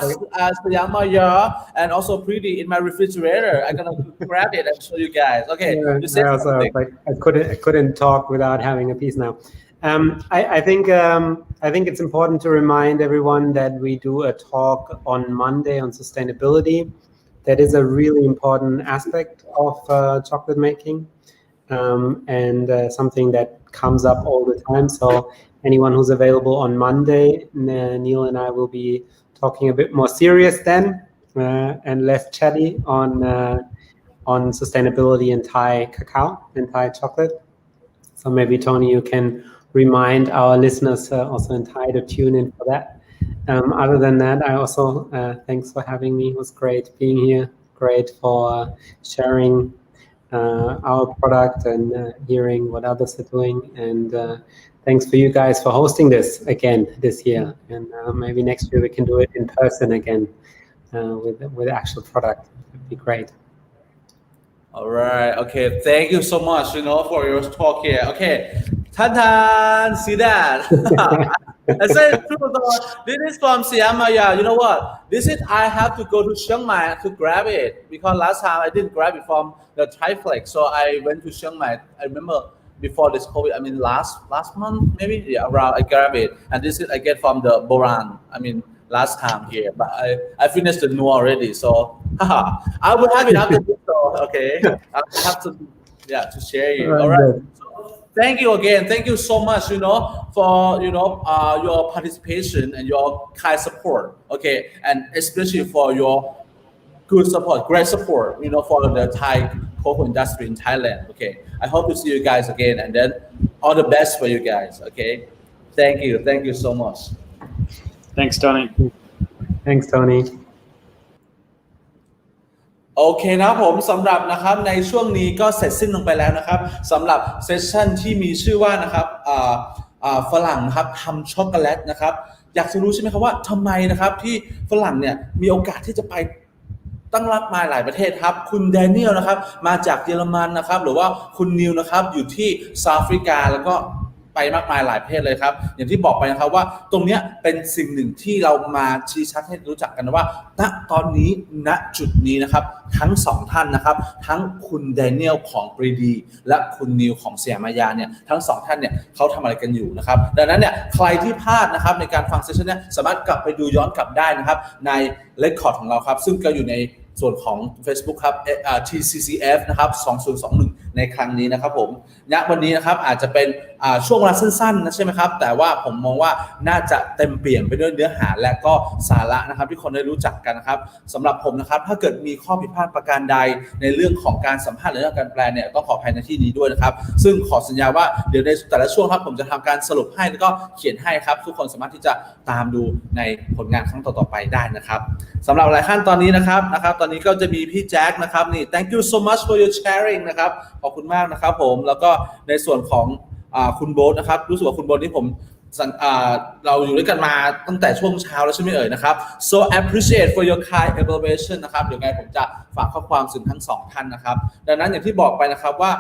Siamaya and also Pridi in my refrigerator. I'm gonna grab it and show you guys. Okay. Yeah, you said something. I couldn't talk without having a piece now. I think it's important to remind everyone that we do a talk on Monday on sustainability. That is a really important aspect of chocolate making. And something that comes up all the time. So anyone who's available on Monday, Neil and I will be talking a bit more serious then and less chatty on sustainability in Thai cacao and Thai chocolate. So maybe Tony, you can remind our listeners also in Thai to tune in for that. Other than that, I also thanks for having me. It was great being here. Great for sharing our product and hearing what others are doing, and thanks for you guys for hosting this again this year, and maybe next year we can do it in person again with actual product. It'd be great. All right, okay, thank you so much for your talk here. Okay, Tan, see that? I said this is from Siamaya. You know what? I have to go to Chiang Mai to grab it because last time I didn't grab it from the Thai flag, so I went to Chiang Mai. I remember before this COVID. I mean, last month maybe, yeah, around I grab it, and this is I get from the Boran. I mean, last time here, but I finished the new already, so haha, I will have it after this. So okay, I have to to share it. All right. Thank you again. Thank you so much, for your participation and your kind support. Okay, and especially for your good support, great support, for the Thai cocoa industry in Thailand. Okay, I hope to see you guys again, and then all the best for you guys. Okay, thank you so much. Thanks, Tony. Thanks, Tony. โอเคนะครับผมสำหรับนะครับในช่วงนี้ก็เสร็จสิ้นลงไปแล้วนะครับสำหรับเซสชั่นที่มีชื่อว่านะครับฝรั่งนะครับทำช็อกโกแลตนะครับอยากจะรู้ใช่ไหมครับว่าทำไมนะครับที่ฝรั่งเนี่ยมีโอกาสที่จะไปตั้งรับมาหลายประเทศครับคุณแดเนียลนะครับมาจากเยอรมันนะครับหรือว่าคุณนิวนะครับอยู่ที่เซาท์แอฟริกาแล้วก็ไปมากมายหลายประเทศเลยครับอย่างที่บอกไปนะครับว่าตรงนี้เป็นสิ่งหนึ่งที่เรามาชี้ชัดให้รู้จักกันว่าณตอนนี้ณจุดนี้นะครับทั้งสองท่านนะครับทั้งคุณแดเนียลของ Pridi และคุณนิวของเสียมายาเนี่ยทั้งสองท่านเนี่ยเขาทำอะไรกันอยู่นะครับดังนั้นเนี่ยใครที่พลาดนะครับในการฟังเซสชั่นนี้สามารถกลับไปดูย้อนกลับได้นะครับในเรคคอร์ดของเราครับซึ่งก็อยู่ในส่วนของ Facebook ครับTCCF นะครับ2021ในครั้งนี้นะครับผมณวันนี้นะครับอาจจะเป็นช่วงเวลาสั้นๆนะใช่ไหมครับแต่ว่าผมมองว่าน่าจะเต็มเปี่ยมไปด้วยเนื้อหาและก็สาระนะครับที่คนได้รู้จักกันนะครับสำหรับผมนะครับถ้าเกิดมีข้อผิดพลาดประการใดในเรื่องของการสัมภาษณ์หรือเรื่องการแปลเนี่ยต้องขออภัยในที่นี้ด้วยนะครับซึ่งขอสัญญาว่าเดี๋ยวในแต่ละช่วงครับผมจะทำการสรุปให้แล้วก็เขียนให้ครับทุกคนสามารถที่จะตามดูในผลงานครั้งต่อๆไปได้นะครับสำหรับหลายขั้นตอนนี้นะครับตอนนี้ก็จะมีพี่แจ็คนะครับนี่ thank you so much for your sharing นะครับขอบคุณมากนะครับผมแล้วก็ในส่วนของคุณโบ๊ทนะครับรู้สึกว่าคุณโบ๊ทนี่ผมเราอยู่ด้วยกันมาตั้งแต่ช่วงเช้าแล้วใช่ไหมเอ่ยนะครับ so appreciate for your kind evaluation นะครับเดี๋ยวไงผมจะฝากข้อความถึงทั้งสองท่านนะครับดังนั้นอย่างที่บอกไปนะครับว่า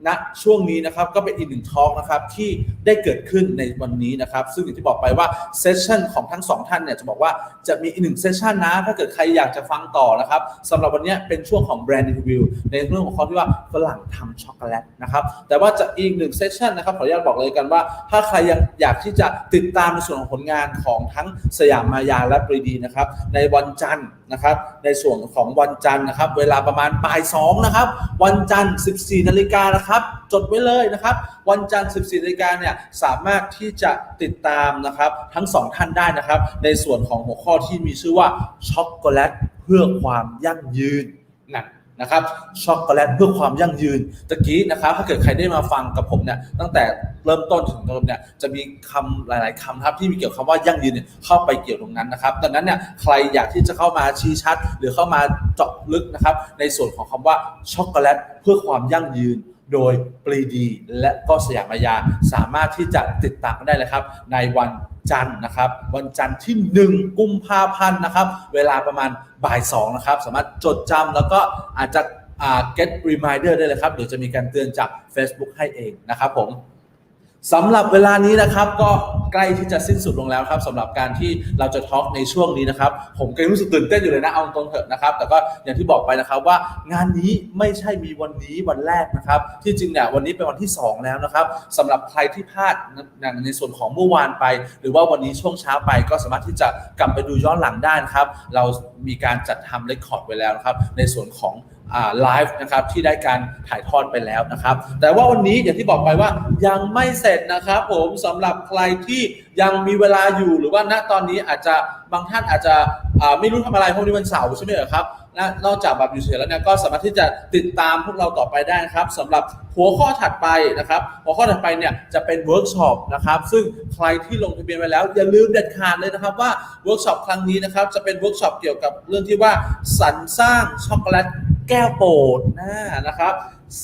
ณช่วงนี้นะครับก็เป็นอีกหนึ่งทอล์กนะครับที่ได้เกิดขึ้นในวันนี้นะครับซึ่งอย่างที่บอกไปว่าเซสชั่นของทั้งสองท่านเนี่ยจะบอกว่าจะมีอีกหนึ่งเซสชั่นนะถ้าเกิดใครอยากจะฟังต่อนะครับสำหรับวันนี้เป็นช่วงของแบรนด์รีวิวในเรื่องของเขาที่ว่าฝรั่งทำช็อกโกแลตนะครับแต่ว่าจะอีกหนึ่งเซสชั่นนะครับขออนุญาตบอกเลยกันว่าถ้าใครยังอยากที่จะติดตามในส่วนของผลงานของทั้งสยามมายาและปรีดีนะครับในวันจันทร์นะครับในส่วนของวันจันทร์นะครับเวลาประมาณบ่าย2นะครับวันจันทร์ 14 นาฬิกานะครับจดไว้เลยนะครับวันจันทร์ 14 นาฬิกาเนี่ยสามารถที่จะติดตามนะครับทั้งสองท่านได้นะครับในส่วนของหัวข้อที่มีชื่อว่าช็อกโกแลตเพื่อความยั่งยืนนะครับช็อกโกแลตเพื่อความยั่งยืนตะกี้นะครับถ้าเกิดใครได้มาฟังกับผมเนี่ยตั้งแต่เริ่มต้นถึงตรงเนี่ยจะมีคำหลายๆคำครับที่มีเกี่ยวกับคำว่ายั่งยืนเนี่ยเข้าไปเกี่ยวตรงนั้นนะครับดังนั้นเนี่ยใครอยากที่จะเข้ามาชี้ชัดหรือเข้ามาเจาะลึกนะครับในส่วนของคำว่าช็อกโกแลตเพื่อความยั่งยืนโดยปรีดีและก็สยามายาสามารถที่จะติดตามกันได้เลยครับในวันจันทร์นะครับวันจันทร์ที่1 กุมภาพันธ์นะครับเวลาประมาณบ่าย2นะครับสามารถจดจำแล้วก็อาจจะget reminder ได้เลยครับเดี๋ยวจะมีการเตือนจาก Facebook ให้เองนะครับผมสำหรับเวลานี้นะครับก็ใกล้ที่จะสิ้นสุดลงแล้วครับสำหรับการที่เราจะทอล์กในช่วงนี้นะครับผมก็รู้สึกตื่นเต้นอยู่เลยนะเอาตรงเถอะนะครับแต่ก็อย่างที่บอกไปนะครับว่างานนี้ไม่ใช่มีวันนี้วันแรกนะครับที่จริงเนี่ยวันนี้เป็นวันที่2แล้วนะครับสำหรับใครที่พลาดในส่วนของเมื่อวานไปหรือว่าวันนี้ช่วงเช้าไปก็สามารถที่จะกลับไปดูย้อนหลังได้นะครับเรามีการจัดทำเรคคอร์ดไว้แล้วนะครับในส่วนของไลฟ์นะครับที่ได้การถ่ายทอดไปแล้วนะครับแต่ว่าวันนี้อย่างที่บอกไปว่ายังไม่เสร็จนะครับผมสำหรับใครที่ยังมีเวลาอยู่หรือว่าณตอนนี้อาจจะบางท่านอาจจะไม่รู้ทำอะไรเพราะวันเสาร์ใช่ไหมครับนอกจากแบบอยู่เฉยแล้วเนี่ยก็สามารถที่จะติดตามพวกเราต่อไปได้นะครับสำหรับหัวข้อถัดไปนะครับหัวข้อถัดไปเนี่ยจะเป็นเวิร์กช็อปนะครับซึ่งใครที่ลงทะเบียนไว้แล้วอย่าลืมเด็ดขาดเลยนะครับว่าเวิร์กช็อปครั้งนี้นะครับจะเป็นเวิร์กช็อปเกี่ยวกับเรื่องที่ว่าสรรสร้างช็อกโกแลตแก้วโปรดนะครับ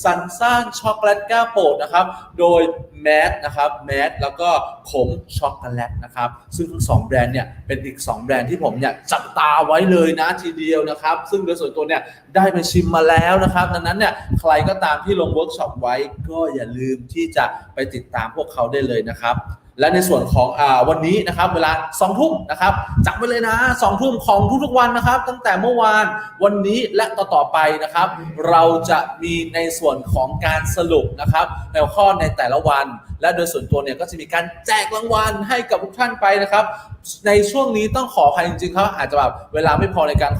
สรรสร้างช็อกโกแลตแก้วโปรดนะครับโดยแมสนะครับแมสแล้วก็ขมช็อกโกแลตนะครับซึ่งทั้ง2แบรนด์เนี่ยเป็นอีก2แบรนด์ที่ผมเนี่ยจับตาไว้เลยนะทีเดียวนะครับซึ่งโดยส่วนตัวเนี่ยได้ไปชิมมาแล้วนะครับดังนั้นเนี่ยใครก็ตามที่ลงเวิร์กช็อปไว้ก็อย่าลืมที่จะไปติดตามพวกเขาได้เลยนะครับ และในส่วนของวันนี้นะครับเวลา2 ทุ่มนะครับจำไว้เลยนะ2 ทุ่มของทุกๆวันนะครับตั้งแต่เมื่อวานวันนี้และต่อไปนะครับเราจะมีในส่วนของการสรุปนะครับในหัวข้อในแต่ละวันและโดยส่วนตัวเนี่ยก็จะมีการแจกรางวัลให้กับทุกท่านไปนะครับในช่วงนี้ต้องขออภัยจริงๆครับอาจจะแบบเวลาไม่พอในการ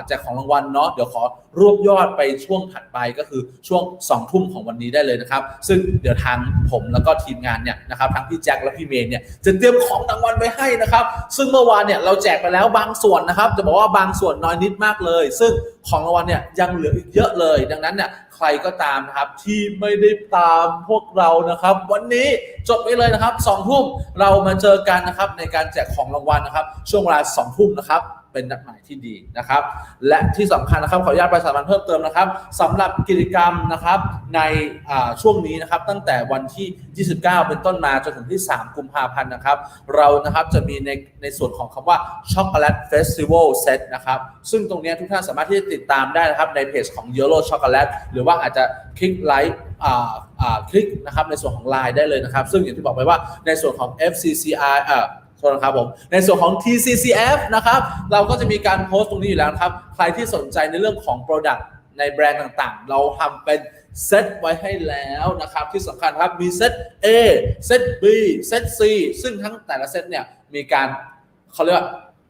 แจกของรางวัลเนาะเดี๋ยวขอรวบยอดไปช่วงถัดไปก็คือช่วง2 ทุ่มของวันนี้ได้เลยนะครับซึ่งเดี๋ยวทางผมแล้วก็ทีมงานเนี่ยนะครับทั้งพี่แจ็คและพี่เมย์เนี่ยจะเตรียมของรางวัลไว้ให้นะครับซึ่งเมื่อวานเนี่ยเราแจกไปแล้วบางส่วนนะครับจะบอกว่าบางส่วนน้อยนิดมากเลยซึ่งของรางวัลเนี่ยยังเหลืออีกเยอะเลยดังนั้นเนี่ยใครก็ตามนะครับที่ไม่ได้ตามพวกเรานะครับวันนี้จดไว้เลยนะครับ2 ทุ่มเรามาเจอกันนะครับในการแจกของรางวัลนะครับช่วงเวลา2 ทุ่มนะครับเป็นนัดหมายที่ดีนะครับและที่สำคัญนะครับขออนุญาตประชาสัมพันธ์เพิ่มเติมนะครับสำหรับกิจกรรมนะครับในช่วงนี้นะครับตั้งแต่วันที่29เป็นต้นมาจนถึงที่3 กุมภาพันธ์นะครับเรานะครับจะมีในส่วนของคำว่าช็อกโกแลตเฟสติวัลเซตนะครับซึ่งตรงนี้ทุกท่านสามารถที่จะติดตามได้นะครับในเพจของ Yellow Chocolate หรือว่าอาจจะคลิกไลค์คลิกนะครับในส่วนของ LINE ได้เลยนะครับซึ่งอย่างที่บอกไปว่าในส่วนของ FCCIโทษนะครับผมในส่วนของ TCCF นะครับเราก็จะมีการโพสต์ตรงนี้อยู่แล้วครับใครที่สนใจในเรื่องของ Product ในแบรนด์ต่างๆเราทำเป็นเซตไว้ให้แล้วนะครับที่สำคัญครับมีเซต A เซต B เซต C ซึ่งทั้งแต่ละเซตเนี่ยมีการเขาเรียกว่า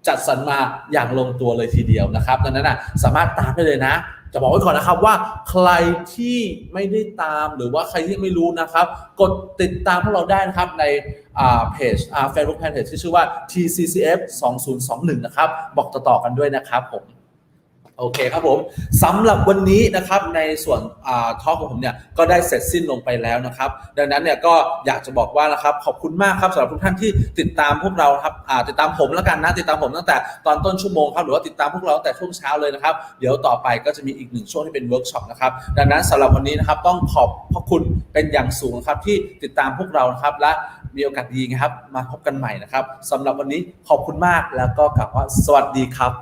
จัดสรรมาอย่างลงตัวเลยทีเดียวนะครับดังนั้นสามารถตามได้เลยนะจะบอกไว้ก่อนนะครับว่าใครที่ไม่ได้ตามหรือว่าใครที่ไม่รู้นะครับกดติดตามพวกเราได้นะครับในเพจFacebook Fanpage ที่ชื่อว่า TCCF 2021นะครับบอกต่อๆกันด้วยนะครับผมโอเคครับผมสำหรับวันนี้นะครับในส่วนทอล์กของผมเนี่ยก็ได้เสร็จสิ้นลงไปแล้วนะครับดังนั้นเนี่ยก็อยากจะบอกว่านะครับขอบคุณมากครับสำหรับทุกท่านที่ติดตามพวกเราครับติดตามผมแล้วกันนะติดตามผมตั้งแต่ตอนต้นชั่วโมงครับหรือว่าติดตามพวกเราตั้งแต่ช่วงเช้าเลยนะครับเดี๋ยวต่อไปก็จะมีอีก1 ช่วงที่เป็นเวิร์กช็อปนะครับดังนั้นสำหรับวันนี้นะครับต้องขอบพระคุณเป็นอย่างสูงครับที่ติดตามพวกเรานะครับและมีโอกาสดีครับมาพบกันใหม่นะครับสำหรับวันนี้ขอบคุณมากแล้วก็กล่าวว่าสวัสดีครับ